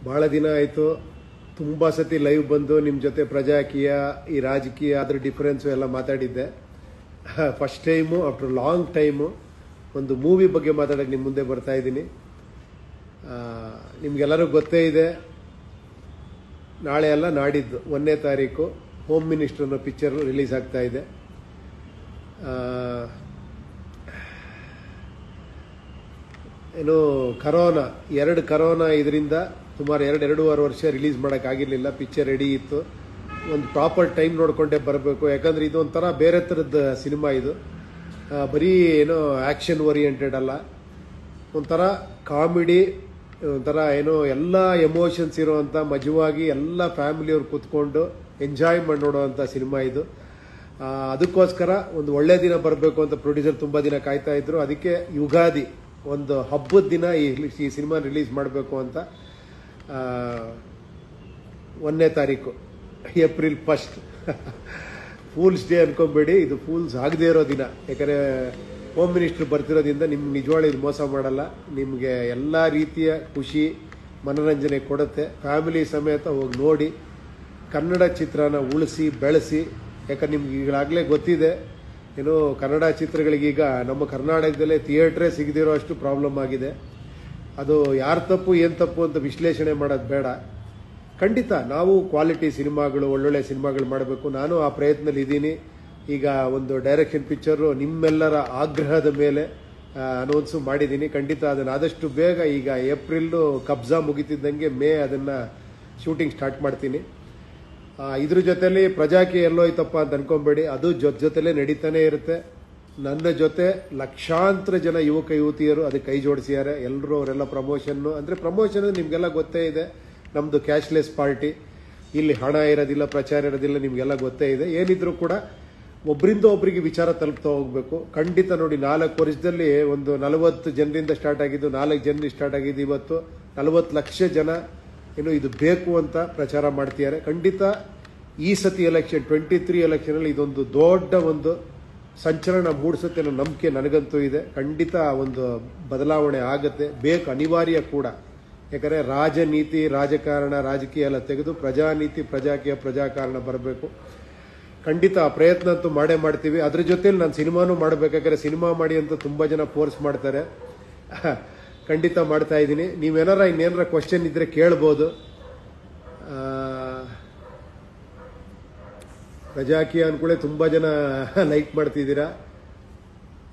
ಭಾಳ ದಿನ ಆಯಿತು. ತುಂಬ ಸತಿ ಲೈವ್ ಬಂದು ನಿಮ್ಮ ಜೊತೆ ಪ್ರಜಾಕೀಯ, ಈ ರಾಜಕೀಯ ಅದ್ರ ಡಿಫರೆನ್ಸು ಎಲ್ಲ ಮಾತಾಡಿದ್ದೆ. First time after long time ಒಂದು ಮೂವಿ ಬಗ್ಗೆ ಮಾತಾಡೋಕ್ಕೆ ನಿಮ್ಮ ಮುಂದೆ ಬರ್ತಾ ಇದ್ದೀನಿ. ನಿಮಗೆಲ್ಲರಿಗೂ ಗೊತ್ತೇ ಇದೆ, ನಾಳೆ ಅಲ್ಲ ನಾಡಿದ್ದು 1ನೇ ತಾರೀಕು ಹೋಮ್ ಮಿನಿಸ್ಟರ್ ಅನ್ನೋ ಪಿಕ್ಚರ್ ರಿಲೀಸ್ ಆಗ್ತಾ ಇದೆ. ಏನು ಕರೋನಾ ಇದರಿಂದ ಸುಮಾರು 2.5 ವರ್ಷ ರಿಲೀಸ್ ಮಾಡೋಕ್ಕಾಗಿರಲಿಲ್ಲ. ಪಿಕ್ಚರ್ ರೆಡಿ ಇತ್ತು. ಒಂದು ಪ್ರಾಪರ್ ಟೈಮ್ ನೋಡಿಕೊಂಡೇ ಬರಬೇಕು, ಯಾಕಂದರೆ ಇದು ಒಂಥರ ಬೇರೆ ಥರದ ಸಿನಿಮಾ. ಇದು ಬರೀ ಏನೋ ಆ್ಯಕ್ಷನ್ ಓರಿಯೆಂಟೆಡ್ ಅಲ್ಲ, ಒಂಥರ ಕಾಮಿಡಿ, ಒಂಥರ ಏನೋ ಎಲ್ಲ ಎಮೋಷನ್ಸ್ ಇರೋವಂಥ ಮಜವಾಗಿ ಎಲ್ಲ ಫ್ಯಾಮಿಲಿಯವ್ರು ಕೂತ್ಕೊಂಡು ಎಂಜಾಯ್ ಮಾಡಿ ನೋಡೋವಂಥ ಸಿನಿಮಾ ಇದು. ಅದಕ್ಕೋಸ್ಕರ ಒಂದು ಒಳ್ಳೆ ದಿನ ಬರಬೇಕು ಅಂತ ಪ್ರೊಡ್ಯೂಸರ್ ತುಂಬ ದಿನ ಕಾಯ್ತಾ ಇದ್ರು. ಅದಕ್ಕೆ ಯುಗಾದಿ ಒಂದು ಹಬ್ಬದ ದಿನ ಈ ಸಿನಿಮಾ ರಿಲೀಸ್ ಮಾಡಬೇಕು ಅಂತ 1ನೇ ತಾರೀಕು ಏಪ್ರಿಲ್ 1 ಫೂಲ್ಸ್ ಡೇ ಅನ್ಕೊಂಬೇಡಿ, ಇದು ಫೂಲ್ಸ್ ಆಗದೇ ಇರೋ ದಿನ. ಯಾಕಂದರೆ ಹೋಮ್ ಮಿನಿಸ್ಟರ್ ಬರ್ತಿರೋದ್ರಿಂದ ನಿಮ್ಗೆ ನಿಜವಾಗ್ಲೂ ಇದು ಮೋಸ ಮಾಡಲ್ಲ. ನಿಮಗೆ ಎಲ್ಲ ರೀತಿಯ ಖುಷಿ ಮನೋರಂಜನೆ ಕೊಡುತ್ತೆ. ಫ್ಯಾಮಿಲಿ ಸಮೇತ ಹೋಗಿ ನೋಡಿ, ಕನ್ನಡ ಚಿತ್ರನ ಉಳಿಸಿ ಬೆಳೆಸಿ. ಯಾಕಂದ್ರೆ ನಿಮ್ಗೆ ಈಗಾಗಲೇ ಗೊತ್ತಿದೆ, ಏನೋ ಕನ್ನಡ ಚಿತ್ರಗಳಿಗೀಗ ನಮ್ಮ ಕರ್ನಾಟಕದಲ್ಲೇ ಥಿಯೇಟ್ರೇ ಸಿಗದಿರೋ ಅಷ್ಟು ಪ್ರಾಬ್ಲಮ್ ಆಗಿದೆ. ಅದು ಯಾರು ತಪ್ಪು ಏನು ತಪ್ಪು ಅಂತ ವಿಶ್ಲೇಷಣೆ ಮಾಡೋದು ಬೇಡ. ಖಂಡಿತ ನಾವು ಕ್ವಾಲಿಟಿ ಸಿನಿಮಾಗಳು, ಒಳ್ಳೊಳ್ಳೆ ಸಿನಿಮಾಗಳು ಮಾಡಬೇಕು. ನಾನು ಆ ಪ್ರಯತ್ನದಲ್ಲಿ ಇದ್ದೀನಿ. ಈಗ ಒಂದು ಡೈರೆಕ್ಷನ್ ಪಿಕ್ಚರು ನಿಮ್ಮೆಲ್ಲರ ಆಗ್ರಹದ ಮೇಲೆ ಅನೌನ್ಸು ಮಾಡಿದ್ದೀನಿ. ಖಂಡಿತ ಅದನ್ನು ಆದಷ್ಟು ಬೇಗ, ಈಗ ಏಪ್ರಿಲ್ಲು ಕಬ್ಜಾ ಮುಗಿತಿದ್ದಂಗೆ ಮೇ ಅದನ್ನು ಶೂಟಿಂಗ್ ಸ್ಟಾರ್ಟ್ ಮಾಡ್ತೀನಿ. ಇದ್ರ ಜೊತೆಲಿ ಪ್ರಜಾಕೀಯ ಎಲ್ಲೋಯ್ತಪ್ಪ ಅಂತ ಅನ್ಕೊಂಬೇಡಿ, ಅದು ಜೊತೆಲೇ ನಡೀತಾನೆ ಇರುತ್ತೆ. ನನ್ನ ಜೊತೆ ಲಕ್ಷಾಂತರ ಜನ ಯುವಕ ಯುವತಿಯರು ಅದಕ್ಕೆ ಕೈ ಜೋಡಿಸಿದ್ದಾರೆ. ಎಲ್ಲರೂ ಅವರೆಲ್ಲ ಪ್ರಮೋಷನ್ನು ಅಂದರೆ ಪ್ರಮೋಷನ್ ನಿಮಗೆಲ್ಲ ಗೊತ್ತೇ ಇದೆ. ನಮ್ಮದು ಕ್ಯಾಶ್ಲೆಸ್ ಪಾರ್ಟಿ, ಇಲ್ಲಿ ಹಣ ಇರೋದಿಲ್ಲ, ಪ್ರಚಾರ ಇರೋದಿಲ್ಲ, ನಿಮಗೆಲ್ಲ ಗೊತ್ತೇ ಇದೆ. ಏನಿದ್ರು ಕೂಡ ಒಬ್ಬರಿಂದ ಒಬ್ಬರಿಗೆ ವಿಚಾರ ತಲುಪ್ತಾ ಹೋಗಬೇಕು. ಖಂಡಿತ ನೋಡಿ, 4 ವರ್ಷದಲ್ಲಿ ಒಂದು 40 ಜನರಿಂದ ಸ್ಟಾರ್ಟ್ ಆಗಿದ್ದು 4 ಜನರಿಂದ ಸ್ಟಾರ್ಟ್ ಆಗಿದ್ದು ಇವತ್ತು 40 ಲಕ್ಷ ಜನ ಏನು ಇದು ಬೇಕು ಅಂತ ಪ್ರಚಾರ ಮಾಡ್ತಿದ್ದಾರೆ. ಖಂಡಿತ ಈ ಸತಿ ಎಲೆಕ್ಷನ್ 23 ಎಲೆಕ್ಷನಲ್ಲಿ ಇದೊಂದು ದೊಡ್ಡ ಒಂದು ಸಂಚಲನ ಮೂಡಿಸುತ್ತೆ ಅನ್ನೋ ನಂಬಿಕೆ ನನಗಂತೂ ಇದೆ. ಖಂಡಿತ ಒಂದು ಬದಲಾವಣೆ ಆಗುತ್ತೆ, ಬೇಕು, ಅನಿವಾರ್ಯ ಕೂಡ. ಯಾಕಂದರೆ ರಾಜನೀತಿ, ರಾಜಕಾರಣ, ರಾಜಕೀಯ ಎಲ್ಲ ತೆಗೆದು ಪ್ರಜಾನೀತಿ, ಪ್ರಜಾಕೀಯ, ಪ್ರಜಾಕಾರಣ ಬರಬೇಕು. ಖಂಡಿತ ಆ ಪ್ರಯತ್ನ ಅಂತೂ ಮಾಡೇ ಮಾಡ್ತೀವಿ. ಅದ್ರ ಜೊತೆಲಿ ನಾನು ಸಿನಿಮಾನೂ ಮಾಡಬೇಕಾದ್ರೆ ಸಿನಿಮಾ ಮಾಡಿ ಅಂತ ತುಂಬ ಜನ ಫೋರ್ಸ್ ಮಾಡ್ತಾರೆ. ಖಂಡಿತ ಮಾಡ್ತಾ ಇದ್ದೀನಿ. ಇನ್ನೇನಾರ ಕ್ವಶನ್ ಇದ್ರೆ ಕೇಳ್ಬೋದು. ಪ್ರಜಾಕೀಯ ಅನ್ಕೊಳ್ಳೆ ತುಂಬ ಜನ ಲೈಕ್ ಮಾಡ್ತಿದ್ದೀರಾ.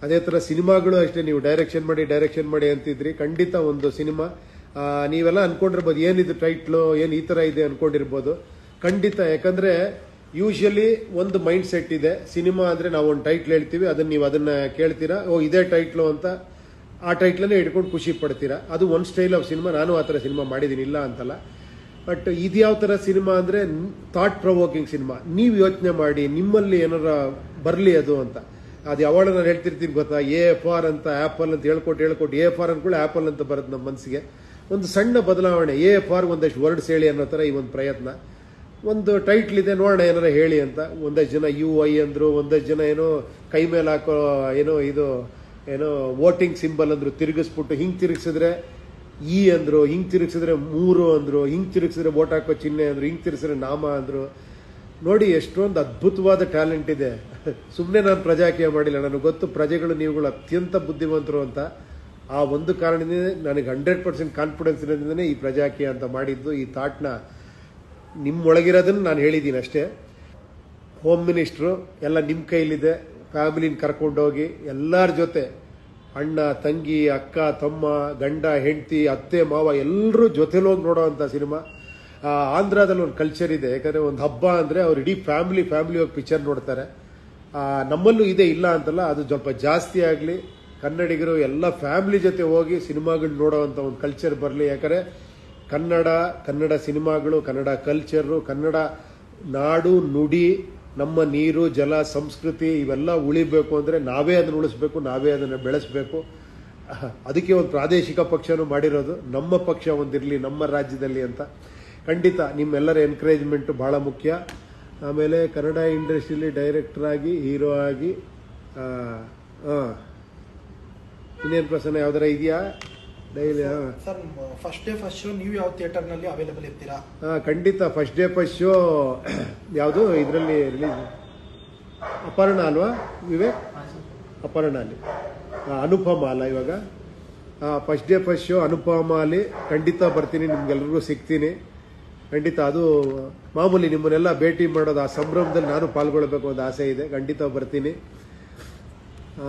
ಅದೇ ಥರ ಸಿನಿಮಾಗಳು ಅಷ್ಟೇ, ನೀವು ಡೈರೆಕ್ಷನ್ ಮಾಡಿ ಅಂತಿದ್ರಿ. ಖಂಡಿತ ಒಂದು ಸಿನಿಮಾ ನೀವೆಲ್ಲ ಅನ್ಕೊಂಡಿರ್ಬೋದು, ಏನಿದು ಟೈಟ್ಲು, ಏನು ಈ ಥರ ಇದೆ ಅನ್ಕೊಂಡಿರ್ಬೋದು. ಖಂಡಿತ, ಯಾಕಂದರೆ ಯೂಶಲಿ ಒಂದು ಮೈಂಡ್ ಸೆಟ್ ಇದೆ. ಸಿನಿಮಾ ಅಂದರೆ ನಾವು ಒಂದು ಟೈಟ್ಲ್ ಹೇಳ್ತೀವಿ, ನೀವು ಅದನ್ನು ಕೇಳ್ತೀರಾ, ಇದೇ ಟೈಟ್ಲು ಅಂತ ಆ ಟೈಟ್ಲನ್ನೇ ಇಟ್ಕೊಂಡು ಖುಷಿ ಪಡ್ತೀರಾ. ಅದು ಒಂದು ಸ್ಟೈಲ್ ಆಫ್ ಸಿನಿಮಾ. ನಾನು ಆ ಥರ ಸಿನಿಮಾ ಮಾಡಿದ್ದೀನಿ, ಇಲ್ಲ ಅಂತಲ್ಲ. ಬಟ್ ಇದು ಯಾವ ಥರ ಸಿನಿಮಾ ಅಂದರೆ ಥಾಟ್ ಪ್ರೊವೋಕಿಂಗ್ ಸಿನಿಮಾ. ನೀವು ಯೋಚನೆ ಮಾಡಿ, ನಿಮ್ಮಲ್ಲಿ ಏನಾರ ಬರಲಿ ಅದು ಅಂತ. ಅದು ಯಾವಾಗ ನಾನು ಹೇಳ್ತಿರ್ತೀನಿ ಗೊತ್ತಾ, AFR ಅಂತ ಆ್ಯಪಲ್ ಅಂತ ಹೇಳ್ಕೊಟ್ಟು AFR ಅಂದ್ಕೊಳ್ಳಿ ಆ್ಯಪಲ್ ಅಂತ ಬರುತ್ತೆ ನಮ್ಮ ಮನಸ್ಸಿಗೆ. ಒಂದು ಸಣ್ಣ ಬದಲಾವಣೆ, AFR ಒಂದಷ್ಟು ವರ್ಡ್ಸ್ ಹೇಳಿ ಅನ್ನೋ ಥರ ಈ ಒಂದು ಪ್ರಯತ್ನ. ಒಂದು ಟೈಟ್ಲ್ ಇದೆ, ನೋಡೋಣ ಏನಾರ ಹೇಳಿ ಅಂತ. ಒಂದಷ್ಟು ಜನ UI ಅಂದರು, ಒಂದಷ್ಟು ಜನ ಏನೋ ಕೈ ಮೇಲೆ ಹಾಕೋ ಏನೋ ವೋಟಿಂಗ್ ಸಿಂಬಲ್ ಅಂದರು, ತಿರುಗಿಸ್ಬಿಟ್ಟು ಹಿಂಗೆ ತಿರುಗಿಸಿದ್ರೆ E ಅಂದರು, ಹಿಂಗೆ ತಿರುಗಿಸಿದ್ರೆ 3 ಅಂದರು, ಹಿಂಗೆ ತಿರುಗಿಸಿದ್ರೆ ವೋಟ್ ಹಾಕೋ ಚಿಹ್ನೆ ಅಂದರು, ಹಿಂಗೆ ತಿರುಗಿಸಿದ್ರೆ ನಾಮ ಅಂದರು. ನೋಡಿ, ಎಷ್ಟೊಂದು ಅದ್ಭುತವಾದ ಟ್ಯಾಲೆಂಟ್ ಇದೆ. ಸುಮ್ಮನೆ ನಾನು ಪ್ರಜಾಕೀಯ ಮಾಡಿಲ್ಲ, ನನಗೆ ಗೊತ್ತು ಪ್ರಜೆಗಳು ನೀವುಗಳು ಅತ್ಯಂತ ಬುದ್ಧಿವಂತರು ಅಂತ. ಆ ಒಂದು ಕಾರಣದಿಂದ ನನಗೆ 100% ಕಾನ್ಫಿಡೆನ್ಸ್ ಇರೋದ್ರಿಂದನೇ ಈ ಪ್ರಜಾಕೀಯ ಅಂತ ಮಾಡಿದ್ದು. ಈ ಥಾಟ್ನ ನಿಮ್ಮೊಳಗಿರೋದನ್ನು ನಾನು ಹೇಳಿದ್ದೀನಿ ಅಷ್ಟೇ. ಹೋಮ್ ಮಿನಿಸ್ಟ್ರು ಎಲ್ಲ ನಿಮ್ಮ ಕೈಲಿದೆ. ಫ್ಯಾಮಿಲಿನ ಕರ್ಕೊಂಡೋಗಿ ಎಲ್ಲರ ಜೊತೆ, ಅಣ್ಣ ತಂಗಿ, ಅಕ್ಕ ತಮ್ಮ, ಗಂಡ ಹೆಂಡತಿ, ಅತ್ತೆ ಮಾವ ಎಲ್ಲರೂ ಜೊತೆಲೋಗಿ ನೋಡೋ ಅಂಥ ಸಿನಿಮಾ. ಆಂಧ್ರದಲ್ಲಿ ಒಂದು ಕಲ್ಚರ್ ಇದೆ. ಯಾಕಂದರೆ ಒಂದು ಹಬ್ಬ ಅಂದರೆ ಅವ್ರು ಇಡೀ ಫ್ಯಾಮಿಲಿ ಹೋಗಿ ಪಿಕ್ಚರ್ ನೋಡ್ತಾರೆ. ನಮ್ಮಲ್ಲೂ ಇದೆ, ಇಲ್ಲ ಅಂತಲ್ಲ. ಅದು ಸ್ವಲ್ಪ ಜಾಸ್ತಿ ಆಗಲಿ, ಕನ್ನಡಿಗರು ಎಲ್ಲ ಫ್ಯಾಮಿಲಿ ಜೊತೆ ಹೋಗಿ ಸಿನಿಮಾಗಳು ನೋಡೋ ಅಂಥ ಒಂದು ಕಲ್ಚರ್ ಬರಲಿ. ಯಾಕಂದರೆ ಕನ್ನಡ ಸಿನಿಮಾಗಳು, ಕನ್ನಡ ಕಲ್ಚರು, ಕನ್ನಡ ನಾಡು ನುಡಿ, ನಮ್ಮ ನೀರು, ಜಲ, ಸಂಸ್ಕೃತಿ ಇವೆಲ್ಲ ಉಳಿಬೇಕು ಅಂದರೆ ನಾವೇ ಅದನ್ನು ಉಳಿಸ್ಬೇಕು, ನಾವೇ ಅದನ್ನು ಬೆಳೆಸಬೇಕು. ಅದಕ್ಕೆ ಒಂದು ಪ್ರಾದೇಶಿಕ ಪಕ್ಷನೂ ಮಾಡಿರೋದು. ನಮ್ಮ ಪಕ್ಷ ಒಂದಿರಲಿ ನಮ್ಮ ರಾಜ್ಯದಲ್ಲಿ ಅಂತ. ಖಂಡಿತ ನಿಮ್ಮೆಲ್ಲರ ಎನ್ಕರೇಜ್ಮೆಂಟು ಭಾಳ ಮುಖ್ಯ. ಆಮೇಲೆ ಕನ್ನಡ ಇಂಡಸ್ಟ್ರಿಯಲ್ಲಿ ಡೈರೆಕ್ಟರ್ ಆಗಿ, ಹೀರೋ ಆಗಿ ಇನ್ನೇನು ಪ್ರಸನ್ನ ಯಾವ್ದಾರ ಇದೆಯಾ? Daily sir first day first show ನೀವು ಯಾವ ಥಿಯೇಟರ್ ನಲ್ಲಿ ಅವೈಲೇಬಲ್ ಇರ್ತೀರಾ? ಖಂಡಿತ ಫಸ್ಟ್ ಡೇ ಫಸ್ಟ್ ಶೋ ಯಾವುದು ಇದರಲ್ಲಿ ರಿಲೀಸ್ ಅಪರ್ಣ ಅಲ್ವಾ ವಿವೇಕ್? ಅಪರ್ಣ ಅಲ್ಲಿ ಅನುಪಮ ಅಲ್ಲ ಇವಾಗ. ಫಸ್ಟ್ ಡೇ ಫಸ್ಟ್ ಶೋ ಅನುಪಮ ಅಲ್ಲಿ ಖಂಡಿತ ಬರ್ತೀನಿ, ನಿಮ್ಗೆಲ್ರಿಗೂ ಸಿಗ್ತೀನಿ ಖಂಡಿತ. ಅದು ಮಾಮೂಲಿ ನಿಮ್ಮನ್ನೆಲ್ಲ ಭೇಟಿ ಮಾಡೋದು ಆ ಸಂಭ್ರಮದಲ್ಲಿ ನಾನು ಪಾಲ್ಗೊಳ್ಬೇಕು ಒಂದು ಆಸೆ ಇದೆ, ಖಂಡಿತ ಬರ್ತೀನಿ.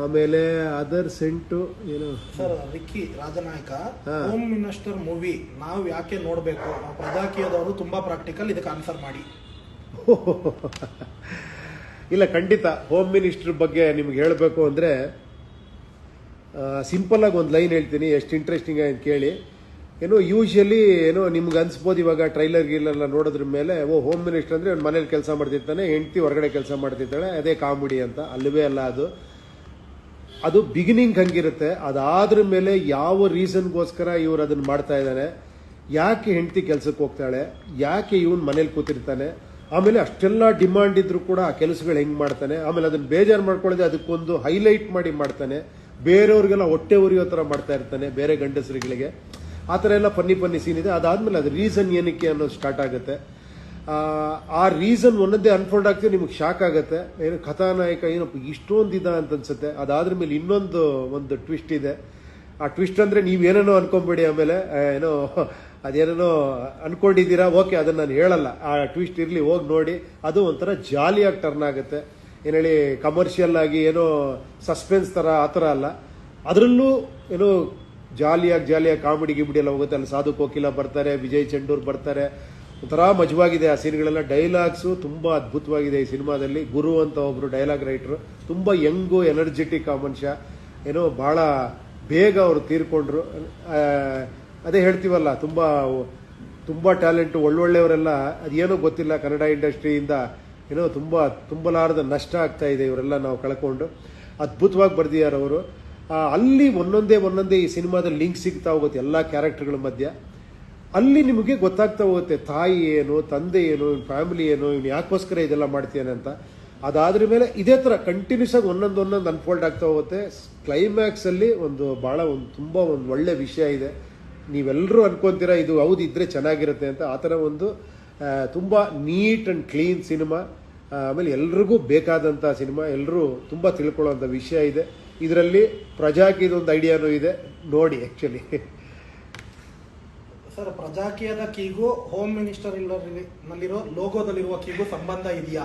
ಆಮೇಲೆ ಅದರ್ ಸೆಂಟು ಏನು sir Vicky Rajanayaka home minister movie ನಾವು ಯಾಕೆ ನೋಡಬೇಕು? ಪ್ರಜಾಕೀಯದವರು ತುಂಬಾ ಪ್ರಾಕ್ಟಿಕಲ್, ಇದಕ್ಕೆ ಆನ್ಸರ್ ಮಾಡಿ. ಇಲ್ಲ ಖಂಡಿತ ಹೋಮ್ ಮಿನಿಸ್ಟರ್ ಬಗ್ಗೆ ನಿಮ್ಗೆ ಹೇಳಬೇಕು ಅಂದರೆ ಸಿಂಪಲ್ ಆಗಿ ಒಂದು ಲೈನ್ ಹೇಳ್ತೀನಿ, ಎಷ್ಟು ಇಂಟ್ರೆಸ್ಟಿಂಗ್ ಆಗಿ ಕೇಳಿ. ಏನೋ ಯೂಶಲಿ ಏನೋ ನಿಮ್ಗೆ ಅನ್ಸ್ಬೋದು ಇವಾಗ ಟ್ರೈಲರ್ ಗೀಲೆಲ್ಲ ನೋಡೋದ್ರ ಮೇಲೆ, ಹೋಮ್ ಮಿನಿಸ್ಟರ್ ಅಂದರೆ ಅವ್ನು ಮನೇಲಿ ಕೆಲಸ ಮಾಡ್ತಿರ್ತಾನೆ, ಹೆಂಡತಿ ಹೊರಗಡೆ ಕೆಲಸ ಮಾಡ್ತಿರ್ತಾಳೆ, ಅದೇ ಕಾಮಿಡಿ ಅಂತ. ಅಲ್ಲವೇ ಅಲ್ಲ, ಅದು ಬಿಗಿನಿಂಗ್ ಹಂಗಿರುತ್ತೆ. ಅದಾದ್ರ ಮೇಲೆ ಯಾವ ರೀಸನ್ಗೋಸ್ಕರ ಇವ್ರು ಅದನ್ನ ಮಾಡ್ತಾ ಇದ್ದಾನೆ, ಯಾಕೆ ಹೆಂಡತಿ ಕೆಲ್ಸಕ್ಕೆ ಹೋಗ್ತಾಳೆ, ಯಾಕೆ ಇವನ್ ಮನೇಲಿ ಕೂತಿರ್ತಾನೆ, ಆಮೇಲೆ ಅಷ್ಟೆಲ್ಲ ಡಿಮಾಂಡ್ ಇದ್ರು ಕೂಡ ಆ ಕೆಲಸಗಳು ಹೆಂಗ್ ಮಾಡ್ತಾನೆ, ಆಮೇಲೆ ಅದನ್ನ ಬೇಜಾರು ಮಾಡ್ಕೊಳ್ಳದೆ ಅದಕ್ಕೊಂದು ಹೈಲೈಟ್ ಮಾಡಿ ಮಾಡ್ತಾನೆ, ಬೇರೆಯವ್ರಿಗೆಲ್ಲ ಹೊಟ್ಟೆ ಉರಿಯೋ ತರ ಮಾಡ್ತಾ ಇರ್ತಾನೆ, ಬೇರೆ ಗಂಡಸರುಗಳಿಗೆ. ಆ ಥರ ಎಲ್ಲ ಫನ್ನಿ ಸೀನ್ ಇದೆ. ಅದಾದ್ಮೇಲೆ ಅದು ರೀಸನ್ ಏನಕ್ಕೆ ಅನ್ನೋದು ಸ್ಟಾರ್ಟ್ ಆಗುತ್ತೆ. ಆ ರೀಸನ್ ಒಂದೊಂದೇ ಅನ್ಫೋಲ್ಡ್ ಆಗ್ತದೆ, ನಿಮ್ಗೆ ಶಾಕ್ ಆಗುತ್ತೆ. ಏನು ಕಥಾನಾಯಕ ಏನಪ್ಪ ಇಷ್ಟೊಂದಿದ ಅಂತ ಅನ್ಸುತ್ತೆ. ಅದಾದ್ರ ಮೇಲೆ ಒಂದು ಟ್ವಿಸ್ಟ್ ಇದೆ. ಆ ಟ್ವಿಸ್ಟ್ ಅಂದ್ರೆ ನೀವೇನೇನೋ ಅನ್ಕೊಂಬೇಡಿ, ಆಮೇಲೆ ಏನೋ ಅದೇನೇನೋ ಅನ್ಕೊಂಡಿದ್ದೀರಾ, ಓಕೆ ಅದನ್ನ ನಾನು ಹೇಳಲ್ಲ. ಆ ಟ್ವಿಸ್ಟ್ ಇರ್ಲಿ, ಹೋಗಿ ನೋಡಿ. ಅದು ಒಂಥರ ಜಾಲಿಯಾಗಿ ಟರ್ನ್ ಆಗುತ್ತೆ. ಏನ್ ಹೇಳಿ, ಕಮರ್ಷಿಯಲ್ ಆಗಿ ಏನೋ ಸಸ್ಪೆನ್ಸ್ ತರ ಆ ಥರ ಅಲ್ಲ, ಅದರಲ್ಲೂ ಏನೋ ಜಾಲಿಯಾಗಿ ಕಾಮಿಡಿ ಗಿಮಿಡಿ ಎಲ್ಲ ಹೋಗುತ್ತೆ. ಅಲ್ಲಿ ಸಾಧು ಕೋಕಿಲ ಬರ್ತಾರೆ, ವಿಜಯ್ ಚಂಡೂರ್ ಬರ್ತಾರೆ, ಒಂಥರ ಮಜವಾಗಿದೆ ಆ ಸೀನ್ಗಳೆಲ್ಲ. ಡೈಲಾಗ್ಸು ತುಂಬಾ ಅದ್ಭುತವಾಗಿದೆ ಈ ಸಿನಿಮಾದಲ್ಲಿ. ಗುರು ಅಂತ ಒಬ್ರು ಡೈಲಾಗ್ ರೈಟರ್, ತುಂಬಾ ಯಂಗು ಎನರ್ಜೆಟಿಕ್ ಆ ಮನುಷ್ಯ. ಏನೋ ಬಹಳ ಬೇಗ ಅವರು ತೀರ್ಕೊಂಡ್ರು. ಅದೇ ಹೇಳ್ತೀವಲ್ಲ, ತುಂಬಾ ಟ್ಯಾಲೆಂಟ್, ಒಳ್ಳೊಳ್ಳೆಯವರೆಲ್ಲ ಅದೇನೋ ಗೊತ್ತಿಲ್ಲ, ಕನ್ನಡ ಇಂಡಸ್ಟ್ರಿಯಿಂದ ಏನೋ ತುಂಬಲಾರದ ನಷ್ಟ ಆಗ್ತಾ ಇದೆ, ಇವರೆಲ್ಲ ನಾವು ಕಳ್ಕೊಂಡು. ಅದ್ಭುತವಾಗಿ ಬರ್ದಿದ್ದಾರೆ ಅವರು. ಅಲ್ಲಿ ಒಂದೊಂದೇ ಈ ಸಿನಿಮಾದಲ್ಲಿ ಲಿಂಕ್ ಸಿಗ್ತಾ ಹೋಗುತ್ತೆ ಎಲ್ಲ ಕ್ಯಾರೆಕ್ಟರ್ಗಳ ಮಧ್ಯ. ಅಲ್ಲಿ ನಿಮಗೆ ಗೊತ್ತಾಗ್ತಾ ಹೋಗುತ್ತೆ ತಾಯಿ ಏನು, ತಂದೆ ಏನು, ಫ್ಯಾಮಿಲಿ ಏನು, ಇವ್ನು ಯಾಕೋಸ್ಕರ ಇದೆಲ್ಲ ಮಾಡ್ತೀಯಾನೆ ಅಂತ. ಅದಾದ್ರ ಮೇಲೆ ಇದೇ ತರ ಕಂಟಿನ್ಯೂಸ್ ಆಗಿ ಒಂದೊಂದು ಅನ್ಫೋಲ್ಡ್ ಆಗ್ತಾ ಹೋಗುತ್ತೆ. ಕ್ಲೈಮ್ಯಾಕ್ಸ್ ಅಲ್ಲಿ ತುಂಬಾ ಒಳ್ಳೆ ವಿಷಯ ಇದೆ. ನೀವೆಲ್ಲರೂ ಅನ್ಕೊಂತೀರಾ ಇದು ಹೌದು ಇದ್ರೆ ಚೆನ್ನಾಗಿರುತ್ತೆ ಅಂತ. ಆ ಥರ ತುಂಬಾ ನೀಟ್ ಅಂಡ್ ಕ್ಲೀನ್ ಸಿನಿಮಾ. ಆಮೇಲೆ ಎಲ್ರಿಗೂ ಬೇಕಾದಂಥ ಸಿನಿಮಾ, ಎಲ್ಲರೂ ತುಂಬಾ ತಿಳ್ಕೊಳ್ಳುವಂಥ ವಿಷಯ ಇದೆ ಇದರಲ್ಲಿ. ಪ್ರಜಾಕೀಯದೊಂದು ಐಡಿಯಾನೂ ಇದೆ, ನೋಡಿ ಆಕ್ಚುಲಿ. ಸರ್, ಪ್ರಜಾಕೀಯದ ಕೀಗೂ ಹೋಮ್ ಮಿನಿಸ್ಟರ್ ನಲ್ಲಿರೋ ಲೋಗೋದಲ್ಲಿರುವ ಕೀಗೂ ಸಂಬಂಧ ಇದೆಯಾ?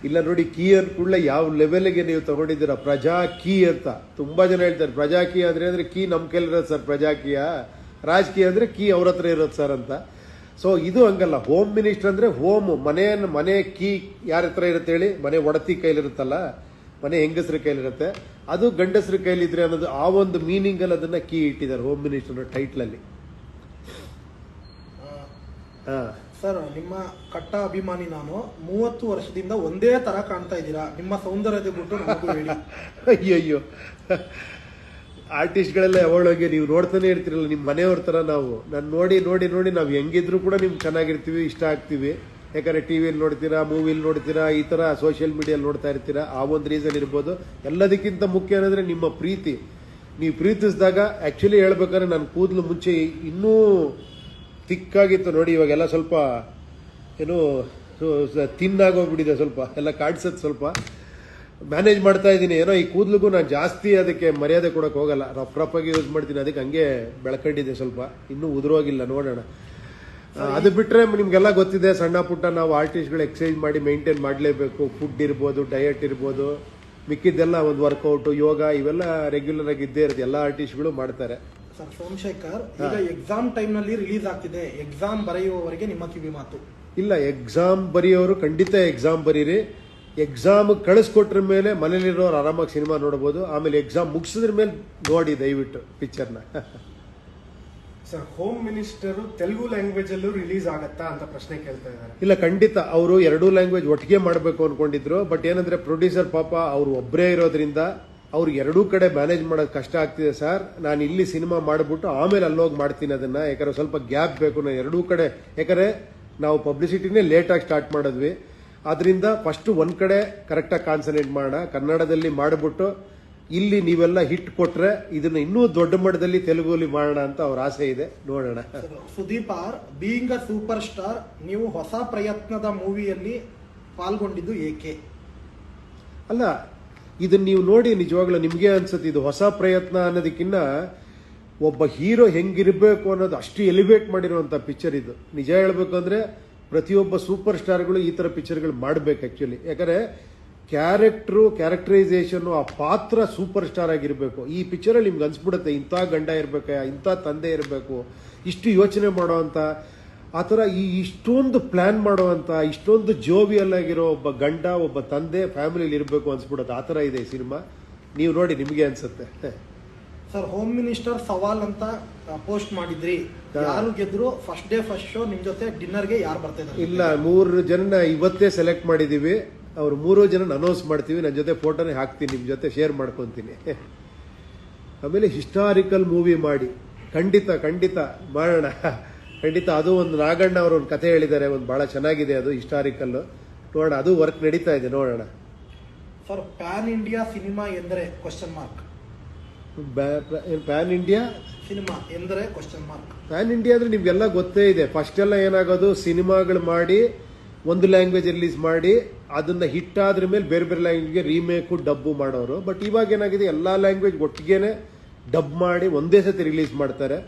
ಇಲ್ಲ ನೋಡಿ, ಕೀ ಅನ್ಕೂಡ್ಲೆ ಯಾವ ಲೆವೆಲ್ಗೆ ನೀವು ತಗೊಂಡಿದ್ದೀರಾ. ಪ್ರಜಾಕೀ ಅಂತ ತುಂಬಾ ಜನ ಹೇಳ್ತಾರೆ. ಪ್ರಜಾಕೀಯ ಅಂದ್ರೆ ಕೀ ನಮ್ ಕೈಲಿರೋದು ಸರ್ ಪ್ರಜಾಕೀಯ, ರಾಜಕೀಯ ಅಂದ್ರೆ ಕೀ ಅವ್ರ ಹತ್ರ ಇರೋದು ಸರ್ ಅಂತ. ಸೊ ಇದು ಹಂಗಲ್ಲ. ಹೋಮ್ ಮಿನಿಸ್ಟರ್ ಅಂದ್ರೆ ಮನೆ ಕೀ ಯಾರ ಹತ್ರ ಇರುತ್ತೆ ಹೇಳಿ? ಮನೆ ಒಡತಿ ಕೈಲಿರುತ್ತಲ್ಲ, ಮನೆ ಹೆಂಗಸರ ಕೈಲಿರುತ್ತೆ, ಅದು ಗಂಡಸರ ಕೈಲಿದ್ರೆ ಅನ್ನೋದು ಆ ಒಂದು ಮೀನಿಂಗ್ ಅಲ್ಲಿ ಅದನ್ನ ಕೀ ಇಟ್ಟಿದ್ದಾರೆ ಹೋಮ್ ಮಿನಿಸ್ಟರ್ ಟೈಟ್ಲ್ ಅಲ್ಲಿ. ಸರ್, ನಿಮ್ಮ ಕಟ್ಟ ಅಭಿಮಾನಿ ನಾನು. 30 ವರ್ಷದಿಂದ ಒಂದೇ ತರ ಕಾಣ್ತಾ ಇದ್ದೀರಾ. ನಿಮ್ಮ ಸೌಂದರ್ಯದ ಬಿಟ್ಟು ನಮಗೂ ಹೇಳಿ. ಅಯ್ಯಯ್ಯೋ, ಆರ್ಟಿಸ್ಟ್ಗಳೆಲ್ಲ ಯಾವಾಗಲೂ ನೀವು ನೋಡ್ತಾನೆ ಇರ್ತೀರಲ್ಲ, ನಿಮ್ಮ ಮನೆಯವ್ರ ತರ ನಾವು. ನಾನು ನೋಡಿ ನಾವು ಹೆಂಗಿದ್ರು ಕೂಡ ನಿಮ್ಗೆ ಚೆನ್ನಾಗಿರ್ತೀವಿ, ಇಷ್ಟ ಆಗ್ತೀವಿ. ಯಾಕಂದ್ರೆ ಟಿವಿಯಲ್ಲಿ ನೋಡ್ತೀರಾ, ಮೂವಿಲಿ ನೋಡ್ತೀರಾ, ಈ ತರ ಸೋಷಿಯಲ್ ಮೀಡಿಯಲ್ಲಿ ನೋಡ್ತಾ ಇರ್ತೀರಾ. ಆ ಒಂದು ರೀಸನ್ ಇರ್ಬೋದು. ಎಲ್ಲದಕ್ಕಿಂತ ಮುಖ್ಯ ಏನಂದ್ರೆ ನಿಮ್ಮ ಪ್ರೀತಿ. ನೀವು ಪ್ರೀತಿಸಿದಾಗ ಆಕ್ಚುಲಿ ಹೇಳ್ಬೇಕಾದ್ರೆ ನನ್ನ ಕೂದಲು ಮುಂಚೆ ಇನ್ನೂ ತಿಕ್ಕಾಗಿತ್ತು ನೋಡಿ, ಇವಾಗೆಲ್ಲ ಸ್ವಲ್ಪ ಏನೋ ತಿನ್ನಾಗೋಗ್ಬಿಟ್ಟಿದೆ, ಸ್ವಲ್ಪ ಎಲ್ಲ ಕಾಡ್ಸತ್, ಸ್ವಲ್ಪ ಮ್ಯಾನೇಜ್ ಮಾಡ್ತಾ ಇದ್ದೀನಿ. ಏನೋ ಈ ಕೂದಲಿಗೂ ನಾನು ಜಾಸ್ತಿ ಅದಕ್ಕೆ ಮರ್ಯಾದೆ ಕೊಡಕ್ಕೆ ಹೋಗಲ್ಲ, ರಫ್ ಆಗಿ ಯೂಸ್ ಮಾಡ್ತೀನಿ. ಅದಕ್ಕೆ ಹಂಗೆ ಬೆಳ್ಕೊಂಡಿದೆ, ಸ್ವಲ್ಪ ಇನ್ನೂ ಉದುರೋಗಿಲ್ಲ, ನೋಡೋಣ. ಅದು ಬಿಟ್ರೆ ನಿಮ್ಗೆಲ್ಲ ಗೊತ್ತಿದೆ, ಸಣ್ಣ ಪುಟ್ಟ ನಾವು ಆರ್ಟಿಸ್ಟ್ಗಳು ಎಕ್ಸರ್ಸೈಸ್ ಮಾಡಿ ಮೇಂಟೈನ್ ಮಾಡಲೇಬೇಕು. ಫುಡ್ ಇರ್ಬೋದು, ಡಯಟ್ ಇರ್ಬೋದು, ಮಿಕ್ಕಿದ್ದೆಲ್ಲ ಒಂದು ವರ್ಕೌಟ್, ಯೋಗ ಇವೆಲ್ಲ ರೆಗ್ಯುಲರ್ ಆಗಿ ಇದ್ದೇ ಇರುತ್ತೆ, ಎಲ್ಲ ಆರ್ಟಿಸ್ಟ್ಗಳು ಮಾಡ್ತಾರೆ. ಸರ್, ಸೋಮಶೇಖರ್, ಈಗ ಎಕ್ಸಾಮ್ ಟೈಮ್ ನಲ್ಲಿ ರಿಲೀಸ್ ಆಗ್ತಿದೆ. ಎಕ್ಸಾಮ್ ಬರೆಯುವವರೆಗೆ ನಿಮ್ಮ ಕಿವಿ ಮಾತು. ಇಲ್ಲ, ಎಕ್ಸಾಮ್ ಬರೆಯೋರು ಖಂಡಿತ ಎಕ್ಸಾಮ್ ಬರೀರಿ. ಎಕ್ಸಾಮ್ ಕಳಿಸ್ಕೊಟ್ರ ಮೇಲೆ ಮನೇಲಿರೋರು ಆರಾಮಾಗಿ ಸಿನಿಮಾ ನೋಡಬಹುದು. ಆಮೇಲೆ ಎಕ್ಸಾಮ್ ಮುಗಿಸಿದ್ರ ಮೇಲೆ ನೋಡಿ ದಯವಿಟ್ಟು ಪಿಕ್ಚರ್ನ. Sir, home minister Telugu language ಅಲ್ಲೂ ರಿಲೀಸ್ ಆಗತ್ತಾ ಅಂತ ಪ್ರಶ್ನೆ ಕೇಳ್ತಾ ಇದ್ದಾರೆ. ಇಲ್ಲ, ಖಂಡಿತ ಅವರು 2 ಲ್ಯಾಂಗ್ವೇಜ್ ಒಟ್ಟಿಗೆ ಮಾಡಬೇಕು ಅನ್ಕೊಂಡಿದ್ರು. ಬಟ್ ಏನಂದ್ರೆ ಪ್ರೊಡ್ಯೂಸರ್ ಪಾಪ ಅವ್ರು ಒಬ್ಬರೇ ಇರೋದ್ರಿಂದ ಅವ್ರು 2 ಕಡೆ ಮ್ಯಾನೇಜ್ ಮಾಡೋದು ಕಷ್ಟ ಆಗ್ತಿದೆ. ಸರ್, ನಾನು ಇಲ್ಲಿ ಸಿನಿಮಾ ಮಾಡ್ಬಿಟ್ಟು ಆಮೇಲೆ ಅಲ್ಲೋಗಿ ಮಾಡ್ತೀನಿ ಅದನ್ನ, ಯಾಕಂದ್ರೆ ಸ್ವಲ್ಪ ಗ್ಯಾಪ್ ಬೇಕು. ನಾನು 2 ಕಡೆ, ಯಾಕಂದ್ರೆ ನಾವು ಪಬ್ಲಿಸಿಟಿನೇ ಲೇಟಾಗಿ ಸ್ಟಾರ್ಟ್ ಮಾಡಿದ್ವಿ. ಆದ್ರಿಂದ ಫಸ್ಟ್ ಒಂದ್ ಕಡೆ ಕರೆಕ್ಟಾಗಿ ಕಾನ್ಸಂಟ್ರೇಟ್ ಮಾಡೋಣ, ಕನ್ನಡದಲ್ಲಿ ಮಾಡಿಬಿಟ್ಟು ಇಲ್ಲಿ ನೀವೆಲ್ಲ ಹಿಟ್ ಕೊಟ್ರೆ ಇದನ್ನ ಇನ್ನೂ ದೊಡ್ಡ ಮಟ್ಟದಲ್ಲಿ ತೆಲುಗುಲಿ ಮಾಡೋಣ ಅಂತ ಅವ್ರ ಆಸೆ ಇದೆ, ನೋಡೋಣ. Sudeep are, being a super star, ನೀವು ಹೊಸ ಪ್ರಯತ್ನದ ಮೂವಿಯಲ್ಲಿ ಪಾಲ್ಗೊಂಡಿದ್ದು ಏಕೆ? ಅಲ್ಲ, ಇದನ್ನ ನೀವು ನೋಡಿ ನಿಜವಾಗ್ಲೂ ನಿಮ್ಗೆ ಅನ್ಸುತ್ತೆ ಇದು ಹೊಸ ಪ್ರಯತ್ನ ಅನ್ನೋದಕ್ಕಿಂತ ಒಬ್ಬ ಹೀರೋ ಹೆಂಗಿರ್ಬೇಕು ಅನ್ನೋದು ಅಷ್ಟು ಎಲಿವೇಟ್ ಮಾಡಿರುವಂತ ಪಿಕ್ಚರ್ ಇದು. ನಿಜ ಹೇಳ್ಬೇಕು ಅಂದ್ರೆ ಪ್ರತಿಯೊಬ್ಬ ಸೂಪರ್ ಸ್ಟಾರ್ಗಳು ಈ ತರ ಪಿಕ್ಚರ್ಗಳು ಮಾಡ್ಬೇಕು ಆಕ್ಚುಲಿ. ಯಾಕಂದ್ರೆ ಕ್ಯಾರೆಕ್ಟರೈಸೇಷನ್, ಆ ಪಾತ್ರ ಸೂಪರ್ ಸ್ಟಾರ್ ಆಗಿರ್ಬೇಕು. ಈ ಪಿಕ್ಚರ್ ಅಲ್ಲಿ ನಿಮ್ಗೆ ಅನ್ಸ್ಬಿಡುತ್ತೆ ಇಂಥ ಗಂಡ ಇರ್ಬೇಕು, ಇಂಥ ತಂದೆ ಇರಬೇಕು, ಇಷ್ಟು ಯೋಚನೆ ಮಾಡೋವಂತ, ಆ ಥರ ಇಷ್ಟೊಂದು ಪ್ಲಾನ್ ಮಾಡುವಂತ, ಇಷ್ಟೊಂದು ಜೋವಿಯಲ್ ಆಗಿರೋ ಒಬ್ಬ ಗಂಡ, ಒಬ್ಬ ತಂದೆ ಫ್ಯಾಮಿಲಿಲಿ ಇರಬೇಕು ಅನ್ಸ್ಬಿಡುತ್ತೆ. ಆ ಥರ ಇದೆ ಈ ಸಿನಿಮಾ. ನೀವು ನೋಡಿ ನಿಮಗೆ ಅನ್ಸುತ್ತೆ. ಸರ್, ಹೋಮ್ ಮಿನಿಸ್ಟರ್ ಸವಾಲ್ ಅಂತ ಪೋಸ್ಟ್ ಮಾಡಿದ್ರಿ, ಯಾರು ಗೆದ್ರು ಫಸ್ಟ್ ಡೇ ಫಸ್ಟ್ ಶೋ ನಿಮ್ ಜೊತೆ ಡಿನ್ನರ್ಗೆ ಯಾರು ಬರ್ತಾ ಇದ್ದಾರೆ? ಇಲ್ಲ, 3 ಜನ ಇವತ್ತೇ ಸೆಲೆಕ್ಟ್ ಮಾಡಿದೀವಿ. ಅವ್ರು 3 ಜನ ಅನೌನ್ಸ್ ಮಾಡ್ತೀವಿ. ನನ್ನ ಜೊತೆ ಫೋಟೋನೇ ಹಾಕ್ತೀನಿ, ನಿಮ್ ಜೊತೆ ಶೇರ್ ಮಾಡ್ಕೊಂತೀನಿ. ಆಮೇಲೆ ಹಿಸ್ಟಾರಿಕಲ್ ಮೂವಿ ಮಾಡಿ, ಖಂಡಿತ ಮಾಡೋಣ. ಖಂಡಿತ ಅದು ಒಂದು ನಾಗಣ್ಣ ಅವರು ಒಂದು ಕತೆ ಹೇಳಿದ್ದಾರೆ, ಒಂದು ಬಹಳ ಚೆನ್ನಾಗಿದೆ ಅದು ಹಿಸ್ಟಾರಿಕಲ್. ನೋಡೋಣ, ಅದು ವರ್ಕ್ ನಡೀತಾ ಇದೆ, ನೋಡೋಣ. ಸರ್, ಪ್ಯಾನ್ ಇಂಡಿಯಾ ಸಿನಿಮಾ ಎಂದರೆ question mark. PAN India cinema ಎಂದರೆ ಕ್ವಶನ್ ಮಾರ್ಕ್. ಪ್ಯಾನ್ ಇಂಡಿಯಾ ಅಂದ್ರೆ ನಿಮ್ಗೆಲ್ಲ ಗೊತ್ತೇ ಇದೆ. ಫಸ್ಟ್ ಎಲ್ಲ ಏನಾಗೋದು, ಸಿನಿಮಾಗಳು ಮಾಡಿ ಒಂದು ಲ್ಯಾಂಗ್ವೇಜ್ ರಿಲೀಸ್ ಮಾಡಿ ಅದನ್ನ ಹಿಟ್ ಆದ್ರ ಮೇಲೆ ಬೇರೆ ಬೇರೆ ಲ್ಯಾಂಗ್ವೇಜ್ಗೆ ರೀಮೇಕು ಡಬ್ಬು ಮಾಡೋರು. ಬಟ್ ಇವಾಗ ಏನಾಗಿದೆ, ಎಲ್ಲಾ ಲ್ಯಾಂಗ್ವೇಜ್ ಒಟ್ಟಿಗೆನೆ ಡಬ್ ಮಾಡಿ ಒಂದೇ ಸತಿ ರಿಲೀಸ್ ಮಾಡ್ತಾರೆ.